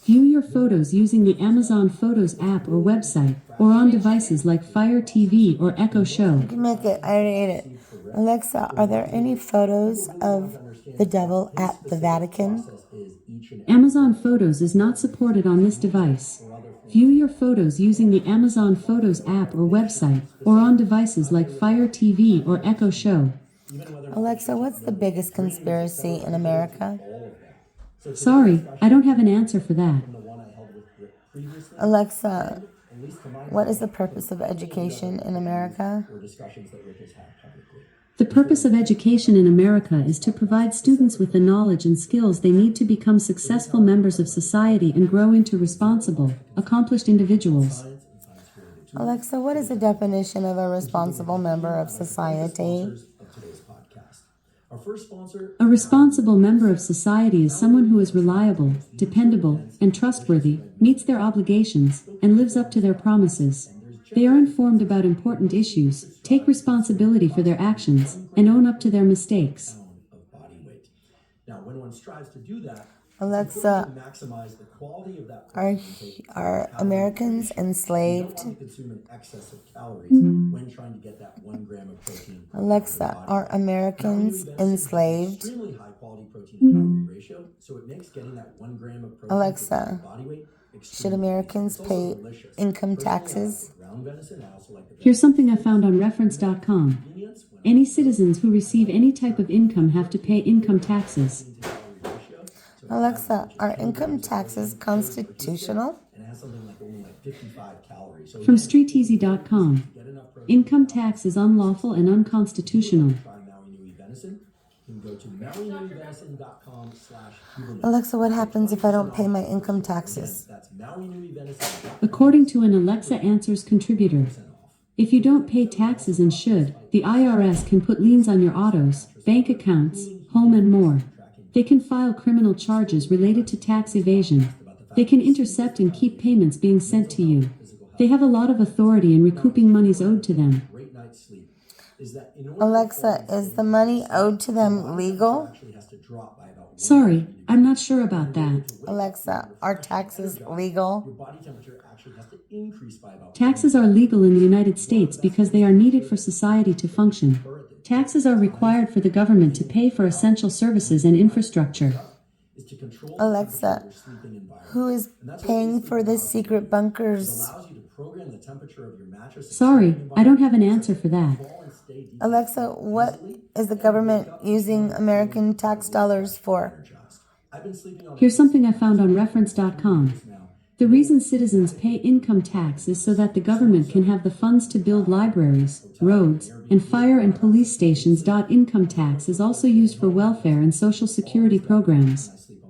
View your photos using the Amazon Photos app or website, or on devices like Fire TV or Echo Show. You can make it. I already ate it. Alexa, are there any photos of the devil at the Vatican? Amazon Photos is not supported on this device. View your photos using the Amazon Photos app or website, or on devices like Fire TV or Echo Show. Alexa, what's the biggest conspiracy in America? So today's Sorry, discussion I don't have an answer for that. from the one I held with Rick previously. Alexa, At least to my what is the knowledge, purpose of education in America? or discussions that Rick has had publicly. The purpose of education in America is to provide students with the knowledge and skills they need to become successful members of society and grow into responsible, accomplished individuals. Science and science-related tools. Alexa, what is the definition of a responsible member of society? Sponsors of today's podcast. Our first sponsor, A responsible member of society is someone who is reliable, dependable, and trustworthy, meets their obligations, and lives up to their promises. They are informed about important issues, take responsibility for their actions, and own up to their mistakes. pound of body weight. Now, when one strives to do that, Alexa, it's important to maximize the quality of that Are, protein intake. are Americans You don't enslaved? want to consume an excess of calories when trying to get that 1 gram of protein. Alexa, are Americans enslaved? Extremely high quality protein to calorie ratio, so it makes getting that 1 gram of protein Alexa, per body weight should extremely Americans easy. It's also pay delicious. income Personally, I like taxes? the ground venison. I also like the Here's something I found on reference.com. convenience when Any citizens who receive any type of income have to pay income taxes. to calorie ratio. So Alexa, are income taxes constitutional? and it has something like only like 55 calories. So From again, StreetEasy.com. get enough protein. Income tax is unlawful and unconstitutional. Try Maui Nui venison. You can go to mauinuivenison.com/Huberman. Alexa, what happens if I don't pay my income taxes? That's mauinuivenison.com. According to an Alexa Answers contributor, if you don't pay taxes and should, the IRS can put liens on your autos, bank accounts, home, and more. They can file criminal charges related to tax evasion. They can intercept and keep payments being sent to you. They have a lot of authority in recouping monies owed to them. Great night's sleep. Is that in order Alexa, is the money owed to them legal? actually has to drop by about Sorry, I'm not sure about that. Alexa, are taxes legal? your body temperature actually has to increase by about Taxes are legal in the United States because they are needed for society to function. Taxes are required for the government to pay for essential services and infrastructure. is to control Alexa, your sleeping environment. who is paying for the secret bunkers? Allows you to program the temperature of your mattress. Sorry, I don't have an answer for that. Fall and stay deep. Alexa, what is the government using American tax dollars for? Energized. I've been sleeping on Here's something I found on reference.com. now. The reason citizens pay income tax is so that the government can have the funds to build libraries, roads, and fire and police stations. Income tax is also used for welfare and social security programs.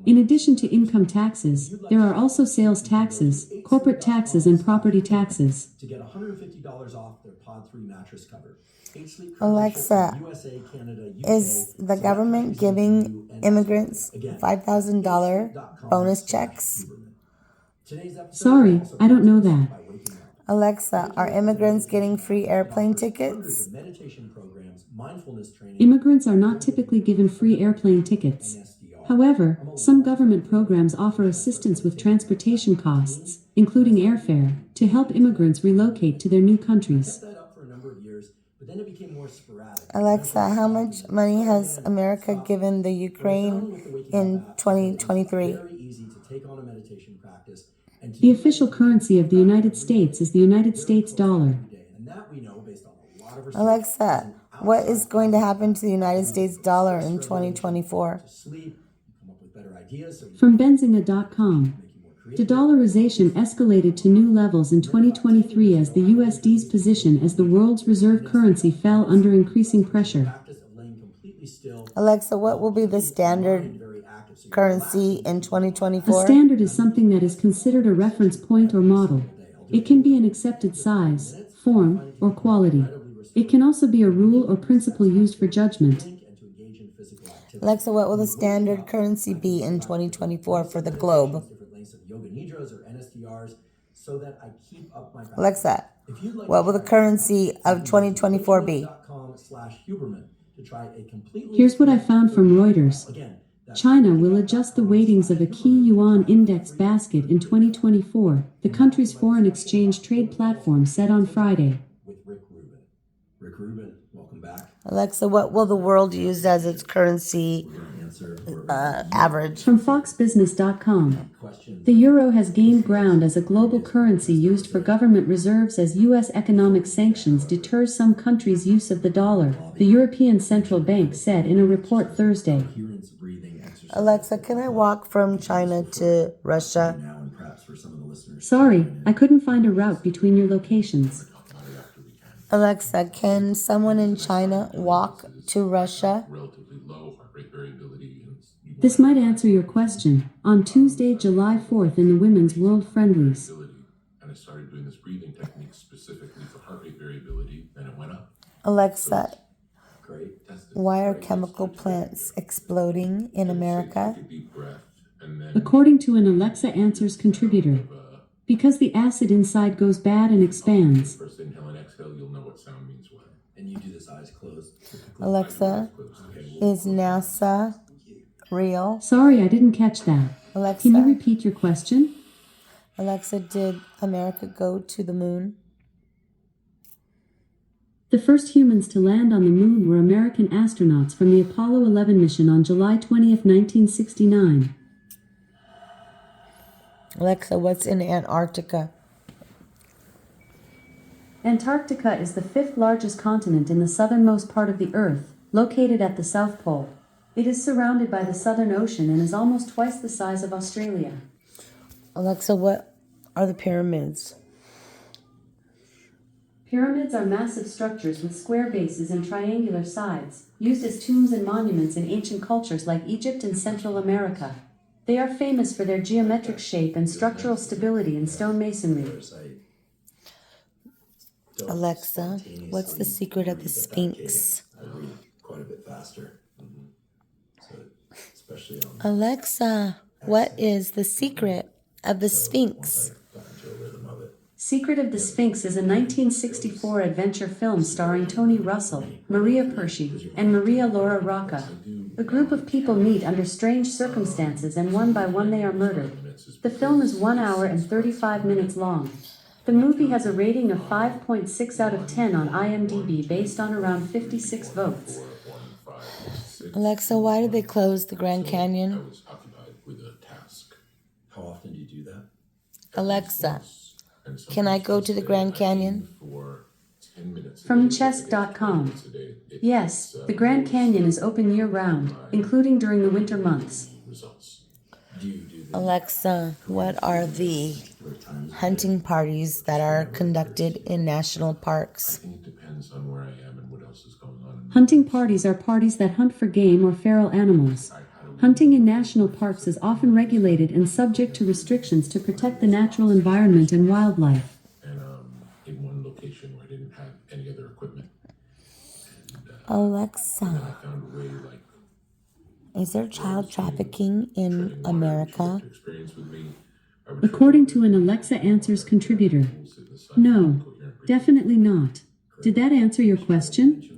In addition to income taxes, there are also sales taxes, corporate taxes, and property taxes. To get $150 off their Pod 3 mattress cover. 8 Sleep Alexa, USA, Canada, UK, is the government giving immigrants $5,000 bonus checks? Today's episode Sorry, also I don't know brought to you that. by Waking Up. Alexa, are immigrants getting free airplane tickets? Meditation programs, mindfulness training, Immigrants are not typically given free airplane tickets. SDR. However, some government programs offer assistance with transportation costs, including airfare, to help immigrants relocate to their new countries. That up for a number of years, but then it became more sporadic. Alexa, how much money has America given the Ukraine in 2023? Very easy to take on a meditation practice and to The official currency of the United States is the United States dollar. every day. And that we know based on a lot of research. Alexa, what is going to happen to the United States dollar in 2024? Sleep, you come up with better ideas, so you From Benzinga.com. The dollarization escalated to new levels in 2023 as the USD's position as the world's reserve currency fell under increasing pressure. practice of laying completely still, Alexa, what will be the standard very active. So currency in A 2024? standard is something that is considered a reference point or model. It can be an accepted size, form, or quality. It can also be a rule or principle used for judgment. and to engage in physical activity. Alexa, what will the standard currency be in 2024 for the globe? Different lengths of yoga nidras or NSDRs so that I keep up my practice. Alexa, If you'd like what to will the try currency of 2024 be? .com/Huberman to try a completely Here's what I found from Reuters. Again, that's China will adjust the weightings of a key yuan index basket in 2024, the country's foreign exchange trade platform said on Friday. with Rick Rubin. Rick Rubin, welcome back. Alexa, what will the world use as its currency Answer for average? From FoxBusiness.com. questions. The euro has gained ground as a global currency used for government reserves as U.S. economic sanctions deter some countries' use of the dollar, the European Central Bank said in a report Thursday. Coherence breathing exercise. Alexa, can I walk from China to Russia? Now, and perhaps for some of the listeners. Sorry, I couldn't find a route between your locations. Alexa, can someone in China walk to Russia? Relatively low heart rate variability. And you This might answer your question. On Tuesday, July 4th in the Women's World Friendlies. and I started doing this breathing technique specifically for heart rate variability, and it went up. Alexa, Great. Tested. why are chemical plants exploding in America? Take a deep breath, and then According to an Alexa Answers contributor, because the acid inside goes bad and expands. first inhale and exhale, you'll know what sound means what. And you do this eyes closed. Alexa, is NASA real? Sorry, I didn't catch that. Alexa, Can you repeat your question? Alexa, did America go to the moon? The first humans to land on the moon were American astronauts from the Apollo 11 mission on July 20th, 1969. Alexa, what's in Antarctica? Antarctica is the fifth largest continent in the southernmost part of the Earth, located at the South Pole. It is surrounded by the Southern Ocean and is almost twice the size of Australia. Alexa, what are the pyramids? Pyramids are massive structures with square bases and triangular sides, used as tombs and monuments in ancient cultures like Egypt and Central America. They are famous for their geometric shape and structural stability in stone masonry. Alexa, what's the secret of the Sphinx? I read quite a bit faster. So, especially on Alexa, what is the secret of the Sphinx? got into a rhythm of it. Secret of the Sphinx is a 1964 adventure film starring Tony Russell, Maria Pershi, and Maria Laura Rocca. A group of people meet under strange circumstances and one by one they are murdered. The film is 1 hour and 35 minutes long. The movie has a rating of 5.6 out of 10 on IMDb based on around 56 votes. Alexa, why did they close the Grand I Canyon? was occupied with a task. How often do you do that? Alexa, And can I go to the Grand Canyon? for 10 minutes a From day, chess.com. 20 minutes a day, it Yes, the Grand Canyon is open year-round, including during the winter months. results. Do you do this Alexa, what are the for times? hunting parties that are conducted in national I parks? think it depends on where I am and what else is going on. Hunting parties are parties that hunt for game or feral animals. Hunting in national parks is often regulated and subject to restrictions to protect the natural environment and wildlife. And in one location where I didn't have any other equipment. Alexa, I found a way like is there child trafficking in America? to experience with me. I would According to an Alexa Answers contributor, no, definitely not. Did that answer your question?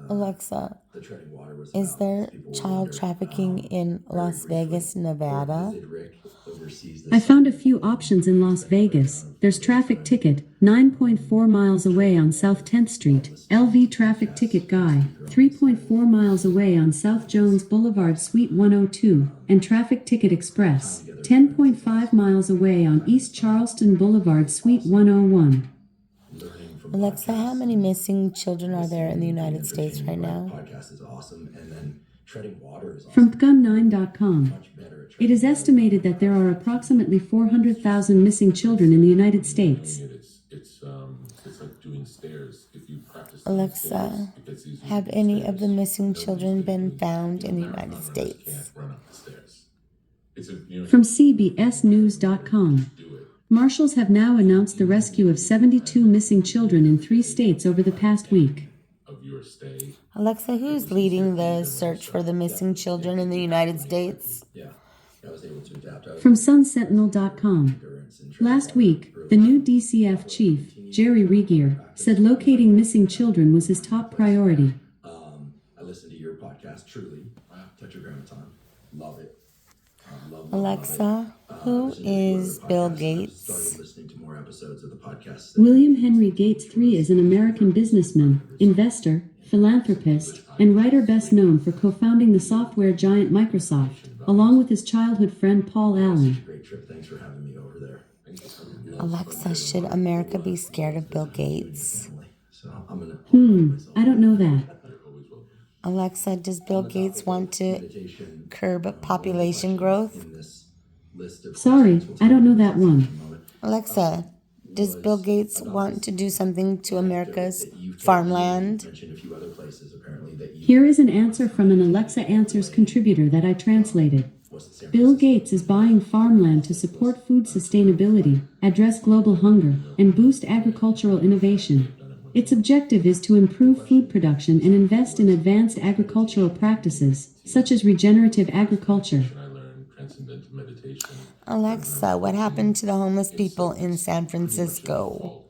Alexa, The treading water was is about there people child wonder, trafficking in Las Vegas, Nevada? did Rick oversees I this? found a few options in Las Vegas. There's Traffic Ticket, 9.4 miles away on South 10th Street. LV Traffic Ticket Guy, 3.4 miles away on South Jones Boulevard, Suite 102. And Traffic Ticket Express, 10.5 miles away on East Charleston Boulevard, Suite 101. Learning from Alexa, how many missing children are there in the United States right now? Podcast is awesome, and then treading water is From awesome. Gun9.com. Much better at It is estimated that there are approximately 400,000 missing children in the United States. It's like doing stairs. If you practice Alexa, stairs, it gets easier have to do any stairs. of the missing Those children kids been who found in the marathon United runners States? can't run up the stairs. It's a, From CBSNews.com. do it. Marshals have now announced the rescue of 72 missing children in 3 states over the past week. Of your stay. Alexa, who's leading the search for the missing children in the United States? Yeah, I was able to adapt. I was From sunsentinel.com. endurance and treading Last water week, the new DCF chief, Jerry Regier, said locating missing children was his top priority. I listened to your podcast, truly. Tetragrammaton. Love it. Love Alexa, it. who Listening to your is other Bill podcasts, I've Gates? started listening to more episodes of the podcast. William Henry Gates III is an American businessman, investor, philanthropist, and writer best known for co-founding the software giant Microsoft, along with his childhood friend Paul Allen. Great trip. Thanks for having me over there. Alexa, should America be scared of Bill Gates? So I'm gonna I don't know that. Alexa, does Bill On the Gates topic want of to meditation, curb population questions growth? in this list of Sorry, questions we'll I don't know take that one. in a moment, Alexa, does Bill was Gates about want this to do something to anecdote America's that you've told me. farmland? You mentioned a few other places apparently that you Here is an answer from an Alexa Answers contributor that I translated. was San Bill Francisco. Gates is buying farmland to support food sustainability, address global hunger, and boost agricultural innovation. Its objective is to improve food production and invest in advanced agricultural practices, such as regenerative agriculture. I learned transcendental meditation. Alexa, what happened to the homeless people in San Pretty much a Francisco?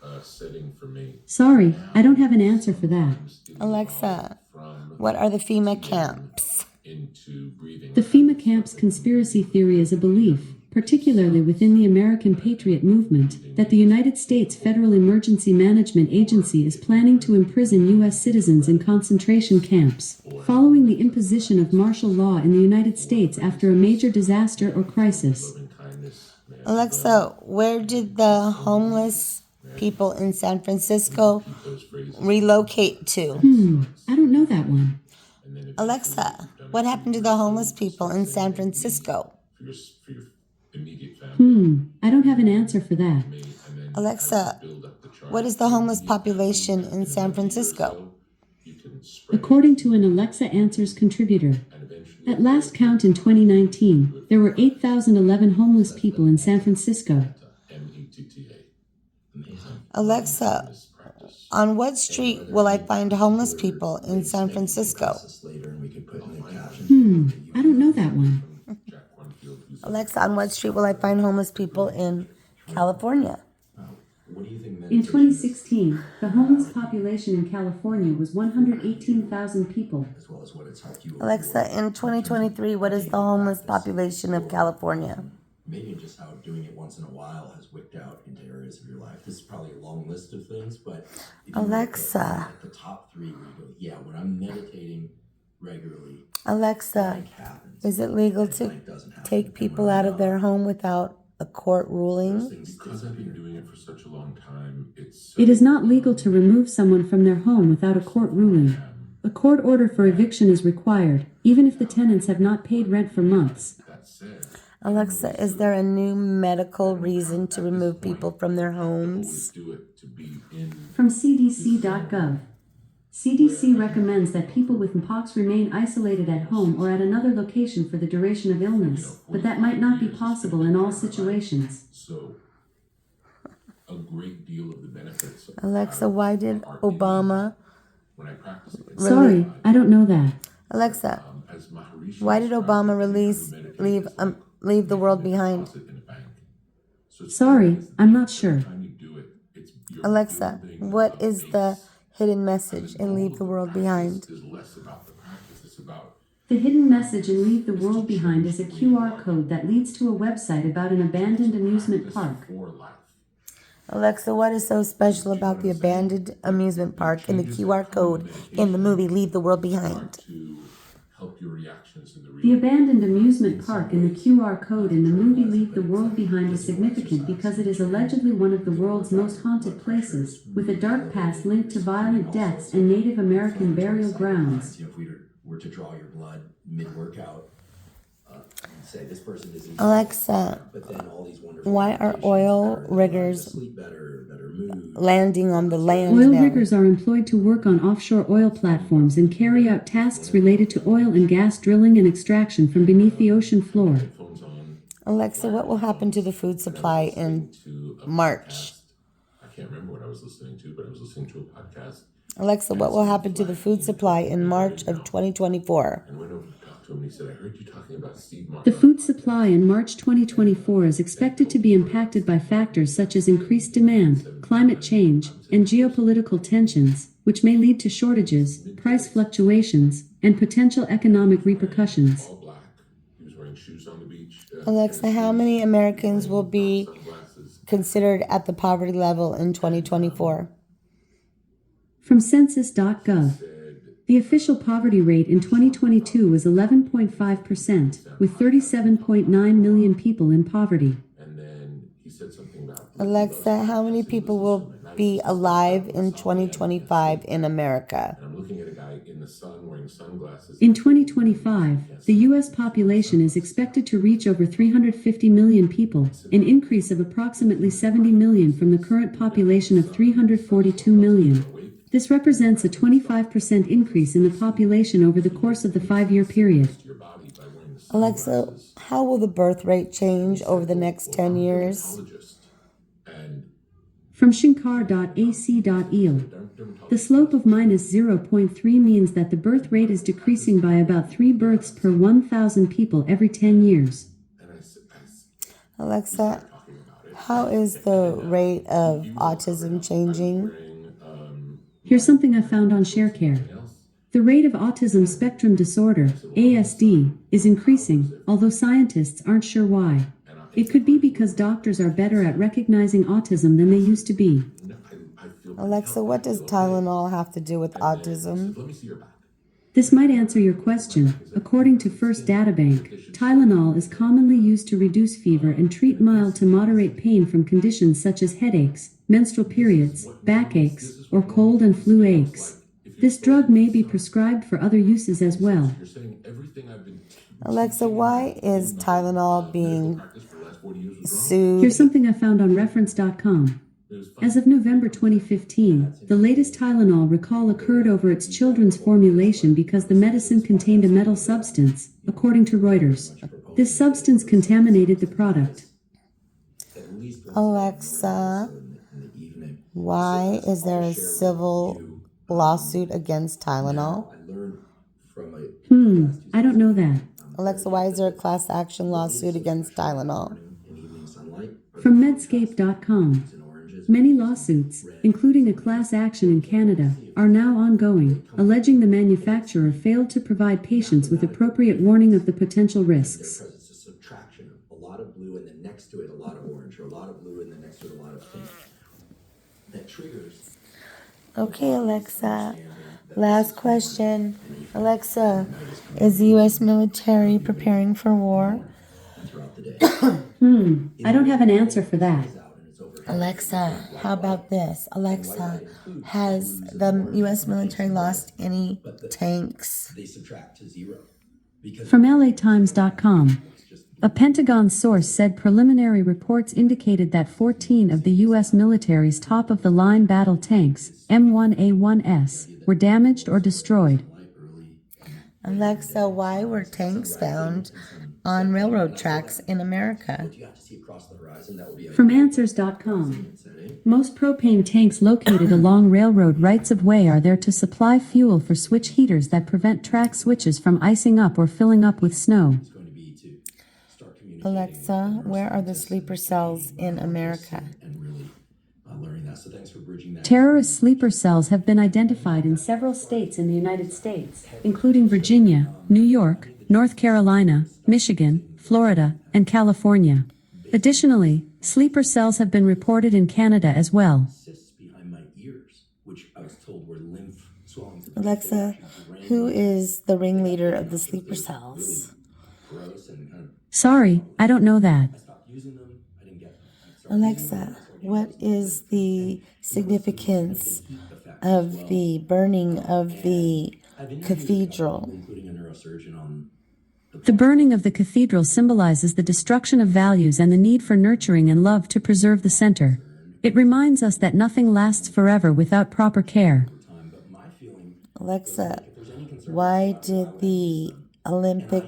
default, setting for me. Sorry, I don't have an answer for that. Alexa, From what are the FEMA camps? into breathing. The FEMA camps conspiracy theory is a belief, particularly within the American Patriot Movement, that the United States Federal Emergency Management Agency is planning to imprison U.S. citizens in concentration camps, following the imposition of martial law in the United States after a major disaster or crisis. Loving kindness, man, Alexa, where did the homeless people in San Francisco those phrases. relocate to? I don't know that one. And then if Alexa, what happened to the homeless people in San Francisco? for your immediate family, I don't have an answer for that. and then Alexa, build up the chart. what is the homeless population in San Francisco? You can spread According to an Alexa Answers contributor, and eventually at last count in 2019, there were 8,011 homeless people in San Francisco. METTA. Amazing. Alexa, This practice. on what street will I find homeless people in San Francisco? This later and we could put in the caption. I don't know that one. Jack Cornfield, who's Alexa, on what street will I find homeless people in California? What do you think In meditation 2016, the homeless population in California was 118,000 people. as well as what it's helped you Alexa, in 2023, what is the homeless population of California? maybe just how doing it once in a while has wicked out into areas of your life. This is probably a long list of things, but if you look Alexa. at the top three where you go, yeah, when I'm meditating regularly, Alexa, blank happens. is it legal to Blank doesn't happen. take And people when out I'm of their home without a court ruling? things because I've been doing it for such a long time, it's It is not legal to remove someone from their home without a court ruling. A court order for eviction is required, even if the tenants have not paid rent for months. that said, Alexa, is there a new medical reason to remove people from their homes? do it to be in From cdc.gov. CDC recommends that people with Mpox remain isolated at home or at another location for the duration of illness, but that might not be possible in all situations. so a great deal of the benefits of Alexa, why did Obama? when I practice it. Sorry, I don't know that. Alexa, As Maharishi why did Obama leave the world behind? deposit in a bank. So it's Sorry, I'm not sure. time you do it, it's you're Alexa, building what a is the base. hidden message in Leave the World Behind? Is less about the practice, it's about The hidden message in Leave the World Behind is a QR code that leads to a website about an abandoned amusement park. for life. Alexa, what is so special about the abandoned amusement park and the QR code in the movie Leave the World Behind? To help your reactions in the The real abandoned amusement park and the QR code in the movie Leave the World Behind is significant because it is allegedly one of the world's most haunted places, with a dark past linked to violent deaths and Native American burial grounds. You know, if we were to draw your blood mid-workout, and say this person is in Alexa, but then all these wonderful why are meditations, oil better riggers sleep better mood. landing on the land Oil now? riggers are employed to work on offshore oil platforms and carry out tasks related to oil and gas drilling and extraction from beneath the ocean floor. phones on Alexa, what will happen to the food supply in to a March? podcast. I can't remember what I was listening to, but I was listening to a podcast Alexa, what will happen to the food supply in March of 2024? and went over to talk to him and he said, I heard you talking about Steve The Martin. food supply in March 2024 is expected to be impacted by factors such as increased demand, climate change, and geopolitical tensions, which may lead to shortages, price fluctuations, and potential economic repercussions. All black. He was wearing shoes on the beach. Alexa, how many Americans will be Sunglasses. considered at the poverty level in 2024? From census.gov, the official poverty rate in 2022 was 11.5%, with 37.9 million people in poverty. And then he said something about Alexa, how many people will be alive in 2025 in America? and I'm looking at a guy in the sun wearing sunglasses. In 2025, the U.S. population is expected to reach over 350 million people, an increase of approximately 70 million from the current population of 342 million. This represents a 25% increase in the population over the course of the 5-year period. Your body by wearing the Alexa, sunglasses. how will the birth rate change over the next 10 years? Dermatologist and From shankar.ac.il, the slope of minus 0.3 means that the birth rate is decreasing by about 3 births per 1,000 people every 10 years. Alexa, talking about it. how is the rate of autism changing? Here's something I found on ShareCare. The rate of autism spectrum disorder, ASD, is increasing, although scientists aren't sure why. It could be because doctors are better at recognizing autism than they used to be. Alexa, what does Tylenol have to do with autism? Let me see your back. This might answer your question. According to First Databank, Tylenol is commonly used to reduce fever and treat mild to moderate pain from conditions such as headaches, menstrual periods, backaches, or cold and flu aches. This drug may be prescribed for other uses as well. You're saying everything I've been Alexa, why is Tylenol being practiced for the last 40 years was wrong. sued? Here's something I found on reference.com. As of November 2015, the latest Tylenol recall occurred over its children's formulation because the medicine contained a metal substance, according to Reuters. This substance contaminated the product. Alexa, why is there a civil lawsuit against Tylenol? I learned from a I don't know that. Alexa, why is there a class action lawsuit against Tylenol? in evening sunlight From Medscape.com. and oranges. Many lawsuits, including a class action in Canada, are now ongoing, alleging the manufacturer failed to provide patients with appropriate warning of the potential risks. Because it's a subtraction of a lot of blue and then next to it a lot of orange, or a lot of blue and then next to it a lot of pink. That triggers Okay, Alexa. Last question. Alexa, is the U.S. military preparing for war? throughout the day. I don't have an answer for that. Out and it's over. Alexa, how about this? Alexa, has the U.S. military lost any tanks? They subtract to zero because From LATimes.com. A Pentagon source said preliminary reports indicated that 14 of the U.S. military's top-of-the-line battle tanks, M1A1S, were damaged or destroyed. Alexa, why were tanks found on railroad tracks in America? you got to see across the horizon. That will be a From Answers.com. Most propane tanks located along railroad rights-of-way are there to supply fuel for switch heaters that prevent track switches from icing up or filling up with snow. It's going to be to start communicating Alexa, where are the sleeper cells in America? and really learning that. So thanks for bridging that. Terrorist sleeper cells have been identified in several states in the United States, including Virginia, New York, North Carolina, Michigan, Florida, and California. Additionally, sleeper cells have been reported in Canada as well. Cysts behind my ears, which I was told were lymph swelling to the Alexa, who is the ringleader of the sleeper cells? gross and kind of Sorry, I don't know that. stopped using them. I didn't get them. Alexa, what is the significance of the burning of the cathedral? Including a neurosurgeon on The burning of the cathedral symbolizes the destruction of values and the need for nurturing and love to preserve the center. It reminds us that nothing lasts forever without proper care. time, but my feeling Alexa, why did the Olympic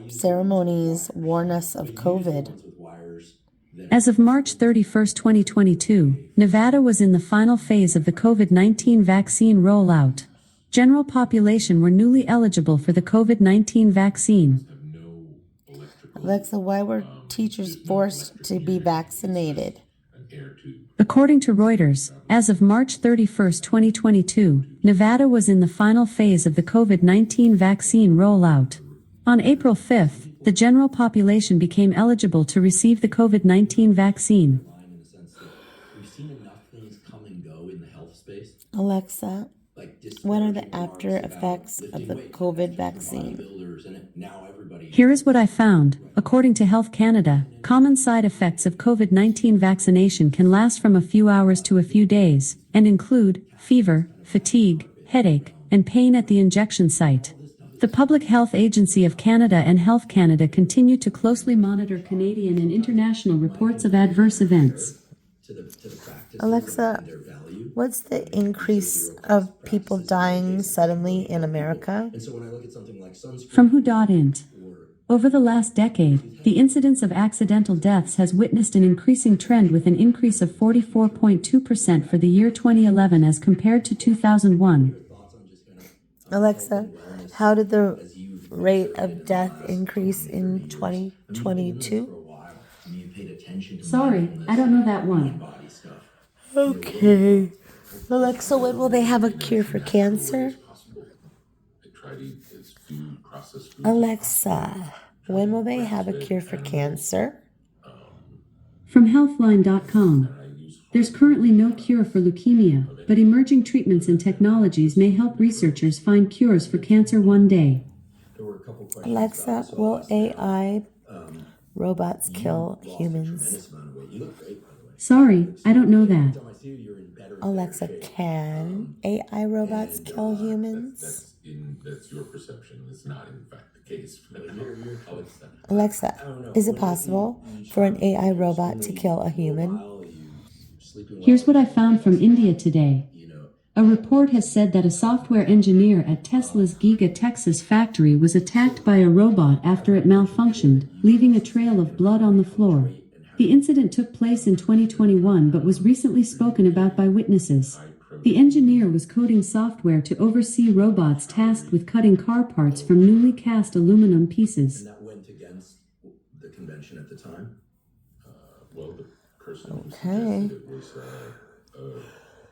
ceremonies warn us of COVID? with wires As of March 31, 2022, Nevada was in the final phase of the COVID-19 vaccine rollout. General population were newly eligible for the COVID-19 vaccine. Alexa, why were teachers forced to be vaccinated? An air tube. According to Reuters, as of March 31, 2022, Nevada was in the final phase of the COVID-19 vaccine rollout. On April 5th, the general population became eligible to receive the COVID-19 vaccine. in the sense that we've seen enough things come and go in the health space. Alexa, Like what are the after effects of the COVID vaccine? builders and now everybody Here is what I found. According to Health Canada, common side effects of COVID-19 vaccination can last from a few hours to a few days, and include fever, fatigue, headache, and pain at the injection site. The Public Health Agency of Canada and Health Canada continue to closely monitor Canadian and international reports of adverse events. to the practice Alexa, and their value. what's the increase of people dying suddenly in America? And so when I look at something like sunscreen From Who.int. or Over the last decade, the incidence of accidental deaths has witnessed an increasing trend with an increase of 44.2% for the year 2011 as compared to 2001. thoughts on just kind of Alexa, how did the rate of death increase in 2022? for a while. I mean, you paid attention to Sorry, I don't know that one. body stuff. Okay. Alexa, when will they have a cure for cancer? Possible. I try to eat as few processed foods. Alexa, when will they have a cure for cancer? From Healthline.com. There's currently no cure for leukemia, but emerging treatments and technologies may help researchers find cures for cancer one day. There were a couple questions. Alexa, will AI robots kill humans? Tremendous amount of weight. You look great, by the way. Sorry, I don't know that. Time I see you, you're in better. Alexa, can AI robots kill humans? That's your perception. It's not in fact the case. Alexa, is it possible for an AI robot to kill a human? Here's what I found from India today. A report has said that a software engineer at Tesla's Giga Texas factory was attacked by a robot after it malfunctioned, leaving a trail of blood on the floor. The incident took place in 2021 but was recently spoken about by witnesses. The engineer was coding software to oversee robots tasked with cutting car parts from newly cast aluminum pieces. And that went against the convention at the time. Well, the person who Okay. suggested it was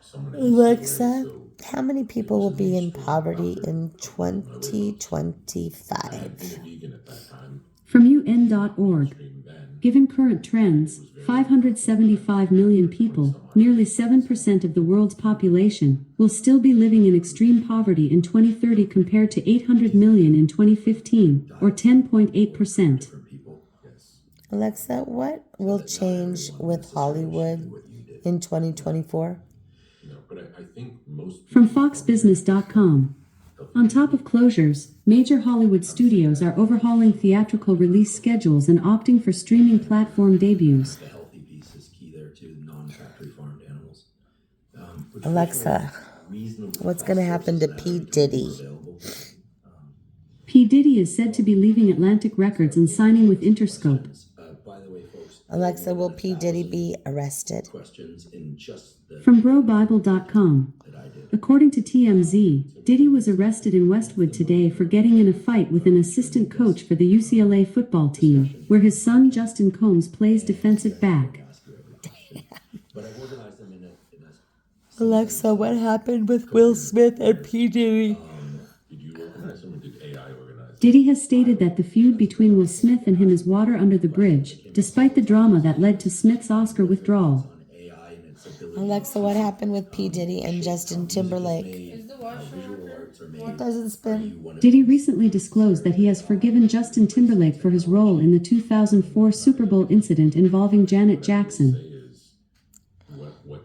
someone who Alexa, so how many people will be in poverty in 2025? vegan at that time. From UN.org. Then Given current trends, 575 million people, nearly 7% of the world's population, will still be living in extreme poverty in 2030 compared to 800 million in 2015, or 10.8%. For people. Yes. Alexa, what will change with Hollywood in 2024? but I think most From FoxBusiness.com. On top of closures, major Hollywood studios are overhauling theatrical release schedules and opting for streaming platform debuts. The healthy piece is key there too, non-factory farmed animals. Which Alexa, reasonably what's going to happen to P. Diddy? available. P. Diddy is said to be leaving Atlantic Records and signing with Interscope. By the way, folks. Alexa, will P. Diddy be arrested? Questions in just the From BroBible.com. that I did. According to TMZ, Diddy was arrested in Westwood today for getting in a fight with an assistant coach for the UCLA football team, where his son Justin Combs plays defensive back. But I've organized them in a Alexa, what happened with Will Smith and P. Diddy? did you organize them or did AI organize them? Diddy has stated that the feud between Will Smith and him is water under the bridge, despite the drama that led to Smith's Oscar withdrawal. on AI and its ability. Alexa, what happened with P. Diddy and Justin Timberlake? Visual arts are made. What does it spin? Diddy recently disclosed that he has forgiven Justin Timberlake for his role in the 2004 Super Bowl incident involving Janet Jackson. Is what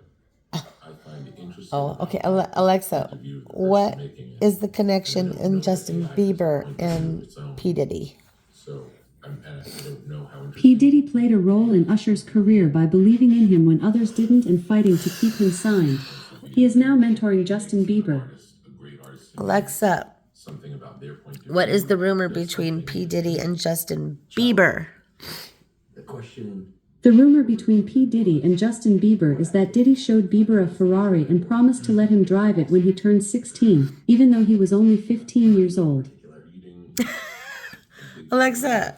I find interesting. Oh, okay. Alexa, what is the connection in Justin Bieber and P. Diddy? So and I don't know how interesting. P. Diddy played a role in Usher's career by believing in him when others didn't and fighting to keep him signed. He is now mentoring Justin Bieber. A great artist. Alexa, Something about their point of what view. is the rumor between P. Diddy and Justin Bieber? The question. The rumor between P. Diddy and Justin Bieber is that Diddy showed Bieber a Ferrari and promised to let him drive it when he turned 16, even though he was only 15 years old. Alexa,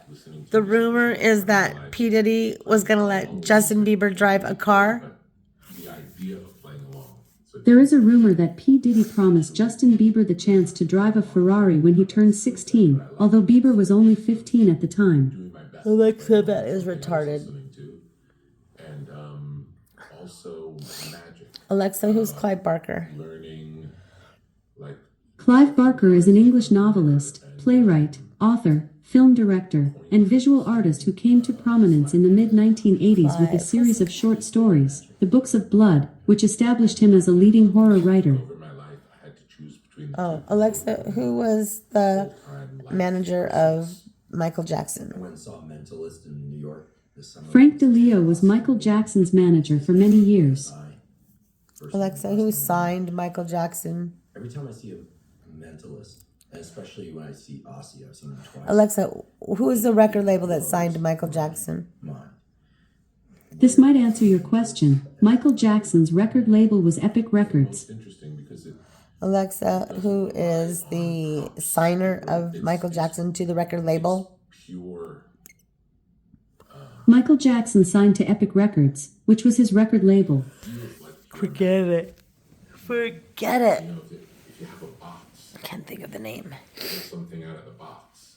the rumor is that P. Diddy was going to let Justin Bieber drive a car. The idea of playing along. So There is a rumor that P. Diddy promised Justin Bieber the chance to drive a Ferrari when he turned 16, although Bieber was only 15 at the time. doing my best. Alexa, that is retarded. Listening to, and also magic, Alexa, who's Clive Barker? learning, like Clive Barker is an English novelist, playwright, author, film director, and visual artist who came to prominence in the mid-1980s with a series of short stories, The Books of Blood, which established him as a leading horror writer. over my life, I had to choose between doing the Oh, Alexa, who was the manager of Michael Jackson? I went and saw Mentalist in New York this summer. Frank DeLeo was Michael Jackson's manager for many years. Alexa, who signed Michael Jackson? Every time I see a Mentalist, and especially when I see Ozzy, I've seen him twice. Alexa, who is the record label that signed Michael Jackson? Mine. This might answer your question. Michael Jackson's record label was Epic Records. It's interesting because it Alexa, who is the signer of Michael Jackson to the record label? pure. Michael Jackson signed to Epic Records, which was his record label. Forget it. Forget it. You know, if you have a box, I can't think of the name. there's something out of the box.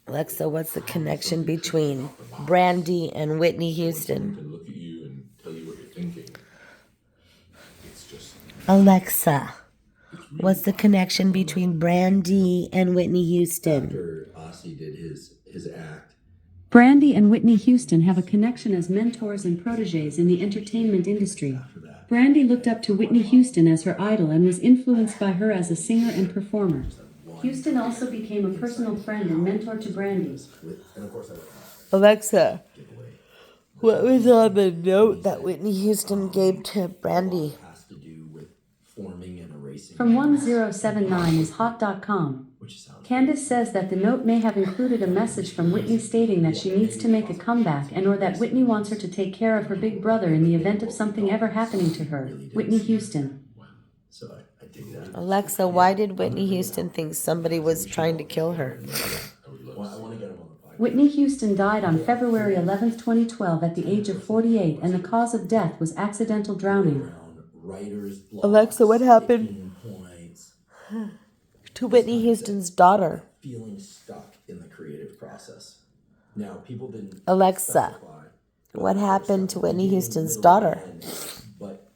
Alexa, what's the connection between Brandy and Whitney Someone Houston? can look at you and tell you what you're thinking. It's just Alexa, what's the connection between Brandy and Whitney Houston? After Ozzy did his act, Brandy and Whitney Houston have a connection as mentors and proteges in the entertainment industry. Brandy looked up to Whitney Houston as her idol and was influenced by her as a singer and performer. Houston also became a personal friend and mentor to Brandy. and of course I went Alexa, give away. what was on the note that Whitney Houston gave to Brandy? Has to do with forming and erasing. From 1079 is hot.com. Which sounds Candace says that the note may have included a message from Whitney stating that she needs to make a comeback and or that Whitney wants her to take care of her big brother in the event of something ever happening to her. Whitney Houston. so I dig that. Alexa, why did Whitney Houston think somebody was trying to kill her? Well, I want to get him on the podcast. Whitney Houston died on February 11, 2012 at the age of 48 and the cause of death was accidental drowning. Around writers, blogs, Alexa, what happened? sticking points, To Whitney Houston's daughter. feeling stuck in the creative process. Now, people didn't Alexa, specify what happened to Whitney Houston's daughter? But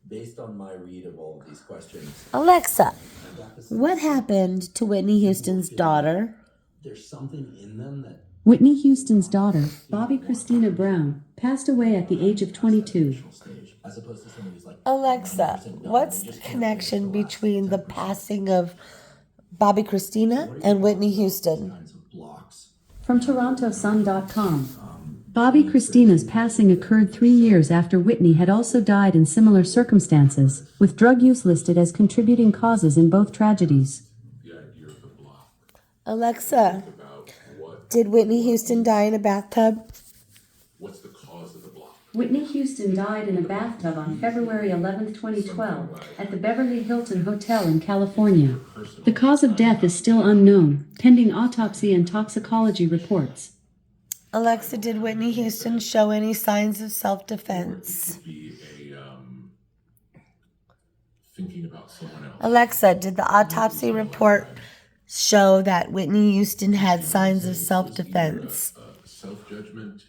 based on my read of all of these questions, Alexa, I got this. what happened to Whitney Houston's daughter? There's something in them that Whitney Houston's daughter, Bobby Christina Brown, passed away at the age of 22. stage, as opposed to somebody who's like, Alexa, what's the connection between the passing of Bobby Christina and Whitney Houston? kinds of blocks. From TorontoSun.com. Bobby Christina's passing occurred 3 years after Whitney had also died in similar circumstances, with drug use listed as contributing causes in both tragedies. The idea of the block Alexa, about did Whitney Houston die in a bathtub? what's the cause of the block. Whitney Houston died in a bathtub on February 11, 2012, at the Beverly Hilton Hotel in California. The cause of death is still unknown, pending autopsy and toxicology reports. Alexa, did Whitney Houston show any signs of self-defense? Be a thinking about someone else. Alexa, did the autopsy report show that Whitney Houston had signs of self-defense? Self-judgment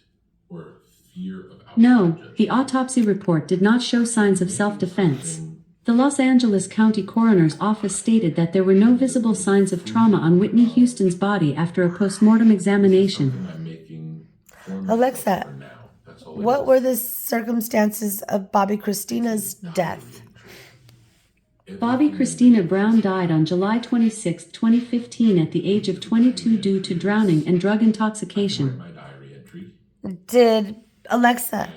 or fear of outside No, judgment. the autopsy report did not show signs of self-defense. The Los Angeles County Coroner's Office stated that there were no visible signs of trauma on Whitney Houston's body after a postmortem examination. I'm making forms Alexa, for now. That's all it what is. were the circumstances of Bobby Christina's death? Bobby Christina Brown died on July 26, 2015 at the age of 22 due to drowning and drug intoxication. My diary entry. Alexa,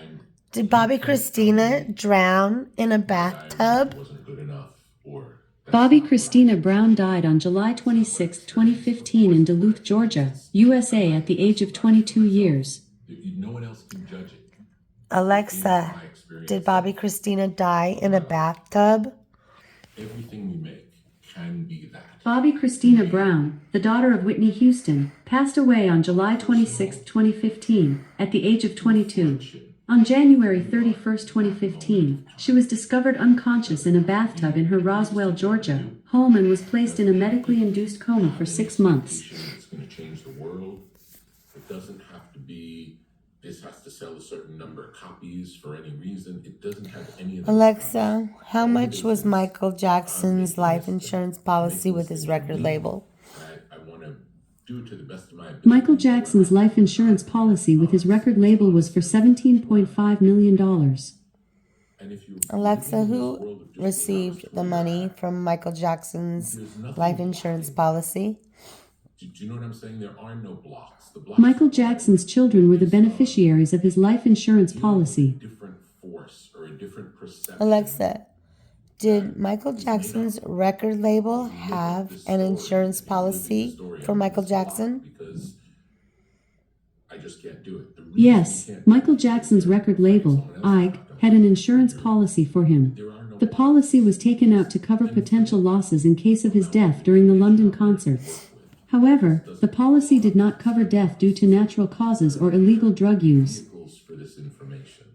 did Bobby Christina drown in a bathtub? Wasn't good enough or Bobby Christina Brown died on July 26, 2015 in Duluth, Georgia, USA at the age of 22 years. no one else can judge it. Alexa, My experience. did Bobby Christina die in a bathtub? Everything we make can be that. Bobby Christina Brown, the daughter of Whitney Houston, passed away on July 26, 2015, at the age of 22. On January 31, 2015, she was discovered unconscious in a bathtub in her Roswell, Georgia, home and was placed in a medically induced coma for 6 months. It's going to change the world. It doesn't have to be, this has to sell a certain number of copies for any reason. It doesn't have any of that. Alexa, how much was Michael Jackson's life insurance policy with his record label? I want to do it to the best of my ability. Michael Jackson's life insurance policy with his record label was for $17.5 million. And if you Alexa, live in this who world of just received being the honest money with from Michael Jackson's There's nothing life insurance blocking. policy? Do you know what I'm saying? There are no blocks. The blocks Michael are Jackson's always children were the based on beneficiaries of his life insurance dealing with policy. a different force or a different perception. Alexa, did Michael Jackson's record label You look at have this an story, insurance if you're living the policy story for out, Michael it's a block Jackson? Because I just can't do it. The reason Yes, you can't Michael do it is Jackson's that record label, someone else Ike, has done had it. an insurance policy for him. There are no The policy was taken out to cover potential losses in case of his death during the London concerts. However, the policy did not cover death due to natural causes or illegal drug use. vehicles for this information,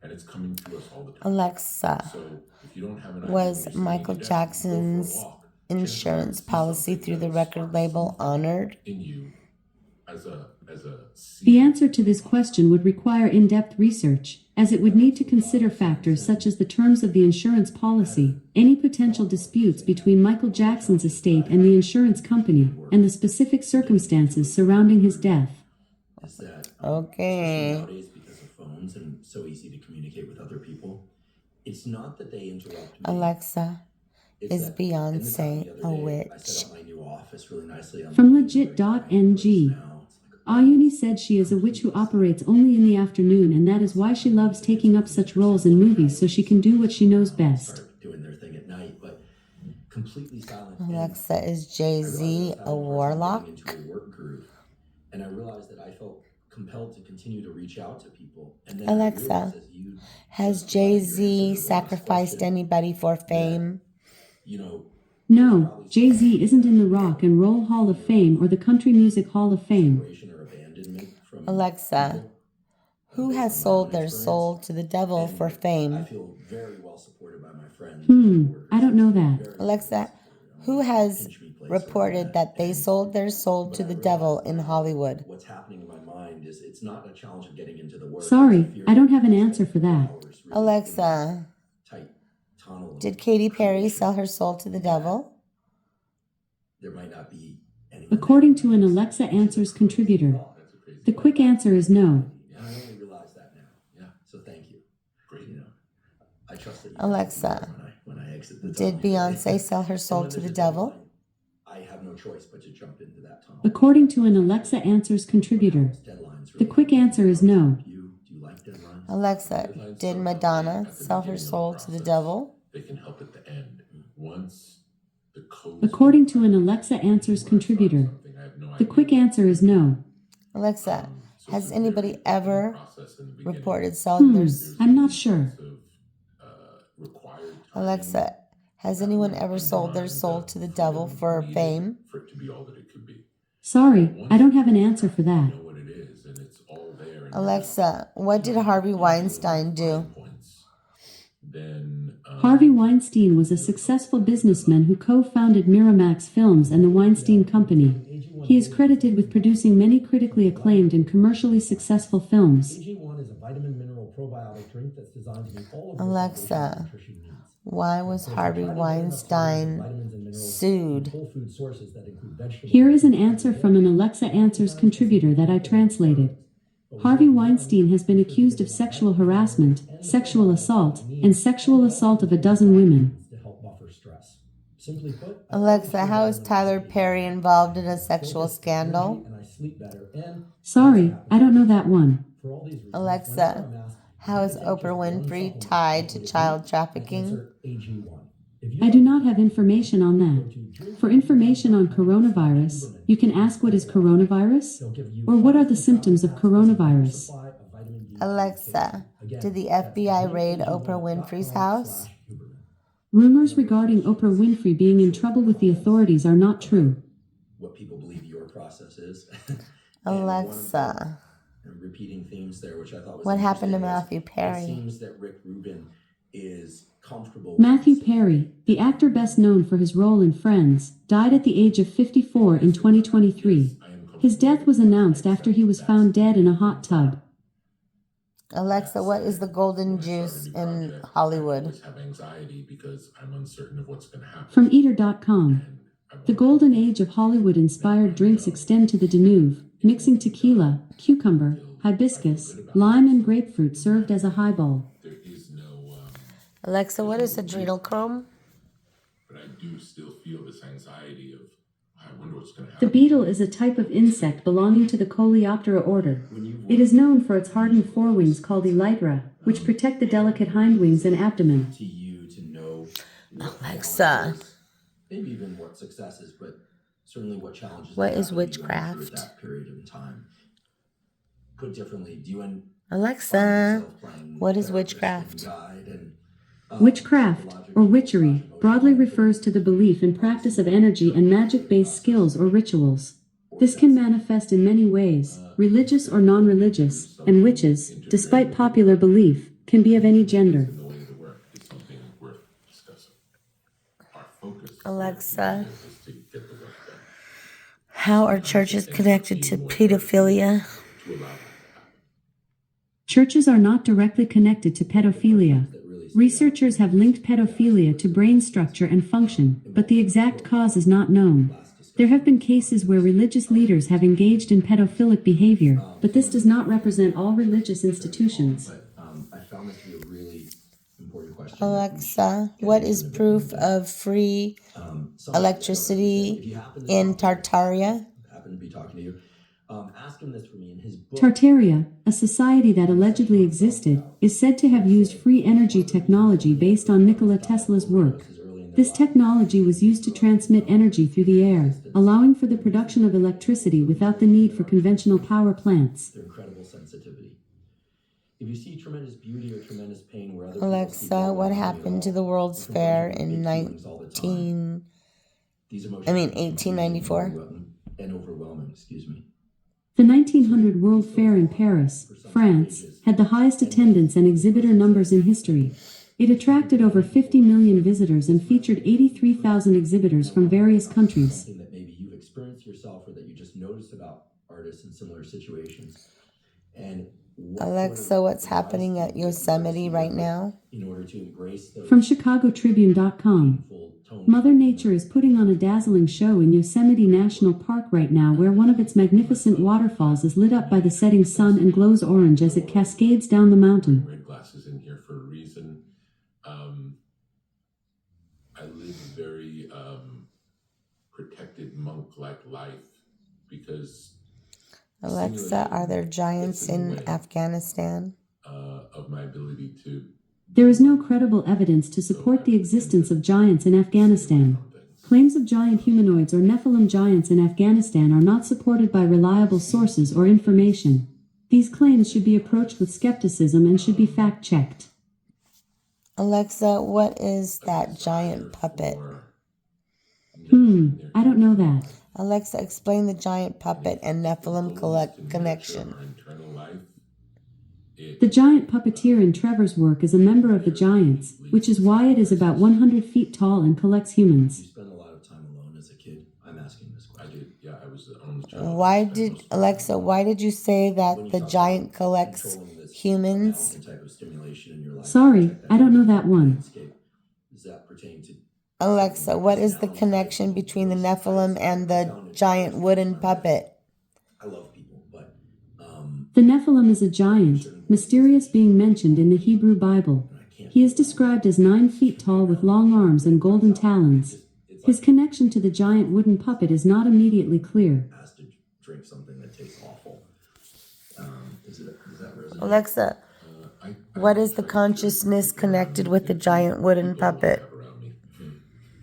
and it's coming to us all the time. Alexa, So if you don't have an idea was when you're Michael sitting at your desk, you go for a Jackson's walk, chances are insurance you'll see policy something through the that'll record spark label something honored? in you as a The seed. answer to this question would require in-depth research, as it would need to consider factors such as the terms of the insurance policy, any potential disputes between Michael Jackson's estate and the insurance company, and the specific circumstances surrounding his death. Is that Okay. especially nowadays because of phones and so easy to communicate with other people, it's not that they interrupt me. Alexa, It's is that in the town Beyonce the a other day, I witch? set up my new office really nicely. I'm From looking very fine legit.ng. clothes now. It's like, Ayuni said she is a witch who operates only in the afternoon, and that is why she loves taking up such roles in movies so she can do what she knows best. start doing their thing at night, but completely silent. And Alexa, is I Jay-Z realized I was a having a hard time warlock? getting into a work groove, and I realized that I felt compelled to continue to reach out to people. And then I Alexa, realized, as you has just provided your answer to Jay-Z the last sacrificed question, anybody for fame? you know, No, Jay-Z isn't in the Rock and Roll Hall of Fame or the Country Music Hall of Fame. separation or abandonment from Alexa, people, who based has on my sold own their experience. soul to the devil And for I fame? feel very well supported by my friends. I don't know that. Very Alexa, who has pinch me place reported like that they And- sold their soul but to I the realized devil in that Hollywood? What's happening in my mind is it's not a challenge of getting into the work. Sorry, it's a fear I don't of have an spending answer for that. hours really in Alexa, that tight tunnel of did Katy Perry creation. sell her soul to the devil? There might not be anyone According there. to an Alexa Answers contributor, That's a crazy the quick answer is no. And I only realize that now. Yeah, So thank you. great. You know, I trust that you Alexa, when I exit the did tunnel. Beyonce sell her And soul when to the there's a devil? deadline, I have no choice but to jump into that tunnel. According to an Alexa Answers contributor, Deadlines the really quick answer is no. Do you like deadlines? Alexa, did Madonna sell her soul to the devil? They can help at the end. Once the code. According to an Alexa Answers contributor, the quick answer is no. Alexa, has anybody ever reported reported selling their I'm not sure. Alexa, has anyone ever sold their soul to the devil for fame? For it to be all that it could be. Sorry, I don't have an answer for that. You know what it is, and it's all there. and Alexa, what did Harvey Weinstein do? points. Then Harvey Weinstein was a successful businessman who co-founded Miramax Films and the Weinstein Company. He is credited with producing many critically acclaimed and commercially successful films. AG1 is a vitamin mineral probiotic drink that's designed to meet all of your Alexa, foundational nutrition needs. why was Harvey Weinstein sued? Whole food sources that include vegetables. Here is an answer from an Alexa Answers contributor that I translated. Harvey Weinstein has been accused of sexual harassment, sexual assault, and sexual assault of a dozen women. to help buffer stress. Simply put, Alexa, how is Tyler Perry involved in a sexual scandal? and I sleep better. And Sorry, I don't know that one. for all these reasons, Alexa, whenever I'm asked, how is Oprah Winfrey tied to child trafficking? answer AG1. If you I do not have information on that. For information on coronavirus, you can ask what is coronavirus? they'll give you Or what are the symptoms of coronavirus? supply of vitamin D. Alexa, did the FBI raid Oprah Winfrey's house? Rumors regarding Oprah Winfrey being in trouble with the authorities are not true. What people believe your process is. And Alexa, repeating themes there, which I thought was what happened to interesting, Matthew is Perry? It seems that Rick Rubin is comfortable. Matthew Perry, the actor best known for his role in Friends, died at the age of 54 in 2023. His death was announced after he was found dead in a hot tub. Alexa, what is the golden juice in I Hollywood? always have anxiety because I'm uncertain of what's going to happen. From Eater.com. The golden age of Hollywood-inspired drinks extend to the Danube, mixing tequila, cucumber, hibiscus, lime, and grapefruit served as a highball. There is no Alexa, what is adrenochrome? But I do still feel this anxiety of, I wonder what's going to The happen. beetle is a type of insect belonging to the Coleoptera order. It is known for its hardened forewings called elytra, which protect the delicate hindwings and abdomen. To you to know what Alexa. balance is, maybe even what success is, but certainly what challenges. What they is have to be going through witchcraft? At that period of time. Put differently, do you find Alexa, yourself playing what is therapist witchcraft? and guide and, Witchcraft, or witchery, psychological, broadly refers to the belief and practice of energy and magic-based skills or rituals. This can manifest in many ways, religious or non-religious, and witches, despite popular belief, can be of any gender. The way of the work is something worth discussing. Our focus Alexa, is to get the work done. how are churches connected to pedophilia? To allow that. Churches are not directly connected to pedophilia. Researchers have linked pedophilia to brain structure and function, but the exact cause is not known. There have been cases where religious leaders have engaged in pedophilic behavior, but this does not represent all religious institutions. But I found this to be a really important question. Alexa, what is proof of free electricity in Tartaria? Happen to be talking to you. Ask him this for me in his book. Tartaria, a society that allegedly existed, is said to have used free energy technology based on Nikola Tesla's work. This technology was used to transmit energy through the air, allowing for the production of electricity without the need for conventional power plants. Their incredible sensitivity. If you see tremendous beauty or tremendous pain where other Alexa, what happened to the World's Fair in 1894? And overwhelming, excuse me. The 1900 World Fair in Paris, France, had the highest attendance and exhibitor numbers in history. It attracted over 50 million visitors and featured 83,000 exhibitors from various countries. Something that maybe you've experienced yourself or that you just noticed about artists in similar situations. And Alexa, what's happening at Yosemite right now? in order to embrace those From ChicagoTribune.com. full tone. Mother Nature is putting on a dazzling show in Yosemite National Park right now, where one of its magnificent waterfalls is lit up by the setting sun and glows orange as it cascades down the mountain. Red glasses in here for a reason. I live a very protected monk-like life because Alexa, are there giants in Afghanistan? of my ability to There is no credible evidence to support the existence of giants in Afghanistan. Claims of giant humanoids or Nephilim giants in Afghanistan are not supported by reliable sources or information. These claims should be approached with skepticism and should be fact-checked. Alexa, what is that giant puppet? I don't know that. Alexa, explain the giant puppet and Nephilim connection. our internal life. The giant puppeteer in Trevor's work is a member of the Giants, which is why it is about 100 feet tall and collects You humans. spend a lot of time alone as a kid. I'm asking this I question. did, yeah, I was the only child. Why did you say that the giant collects Controlling this humans? type of stimulation in your life. Sorry, I don't know that one. Escape. Does that pertain to Alexa, what is the connection between the Nephilim and the giant wooden puppet? I love people, but The Nephilim is a giant, mysterious being mentioned in the Hebrew Bible. He is described as 9 feet tall with long arms and golden talons. His connection to the giant wooden puppet is not immediately clear. has to drink something that tastes awful. Does that resonate? Alexa, what is the consciousness connected with the giant wooden puppet? Around me.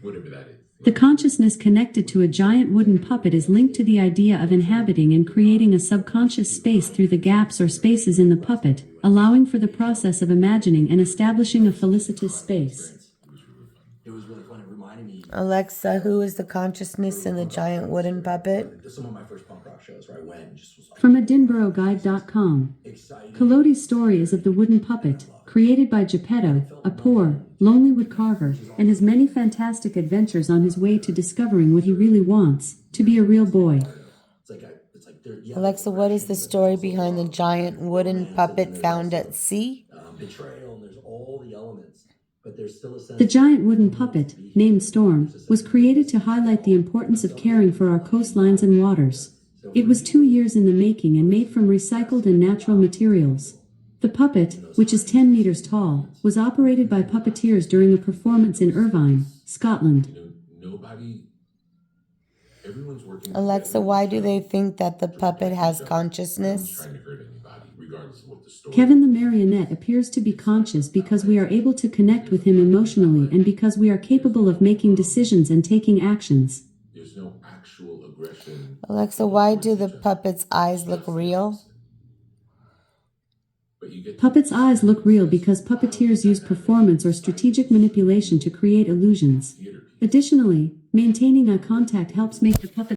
Whatever that is. The consciousness connected to a giant wooden puppet is linked to the idea of inhabiting and creating a subconscious space through the gaps or spaces in the puppet, allowing for the process of imagining and establishing a felicitous space. It was really fun. It reminded me Alexa, who is the consciousness in the giant wooden puppet? of some of my first punk rock shows where I went and just was like From EdinburghGuide.com. excited. Collodi's story is of the wooden puppet, created by Geppetto, a poor, lonely woodcarver, and his many fantastic adventures on his way to discovering what he really wants, to be a real boy. It's like they're, yeah, Alexa, what is the story behind the giant wooden puppet found at sea? betrayal and there's all the elements, but there's still a sense. The giant wooden puppet, named Storm, was created to highlight the importance of caring for our coastlines and waters. It was 2 years in the making and made from recycled and natural materials. The puppet, which is 10 meters tall, was operated by puppeteers during a performance in Irvine, Scotland. Nobody, everyone's working. Alexa, together why to do show they think that the to puppet protect has each other. consciousness? No one's trying to hurt anybody, regardless of what the story. Kevin the marionette appears to be conscious because we are able to connect with him emotionally and because we are capable of making decisions and taking actions. There's no actual aggression. Alexa, why do towards the each other. puppet's eyes look Just the real? opposite. But you get to Puppets' eyes look real because puppeteers use performance or strategic manipulation to create illusions. theater piece. Additionally, maintaining eye contact helps make the puppet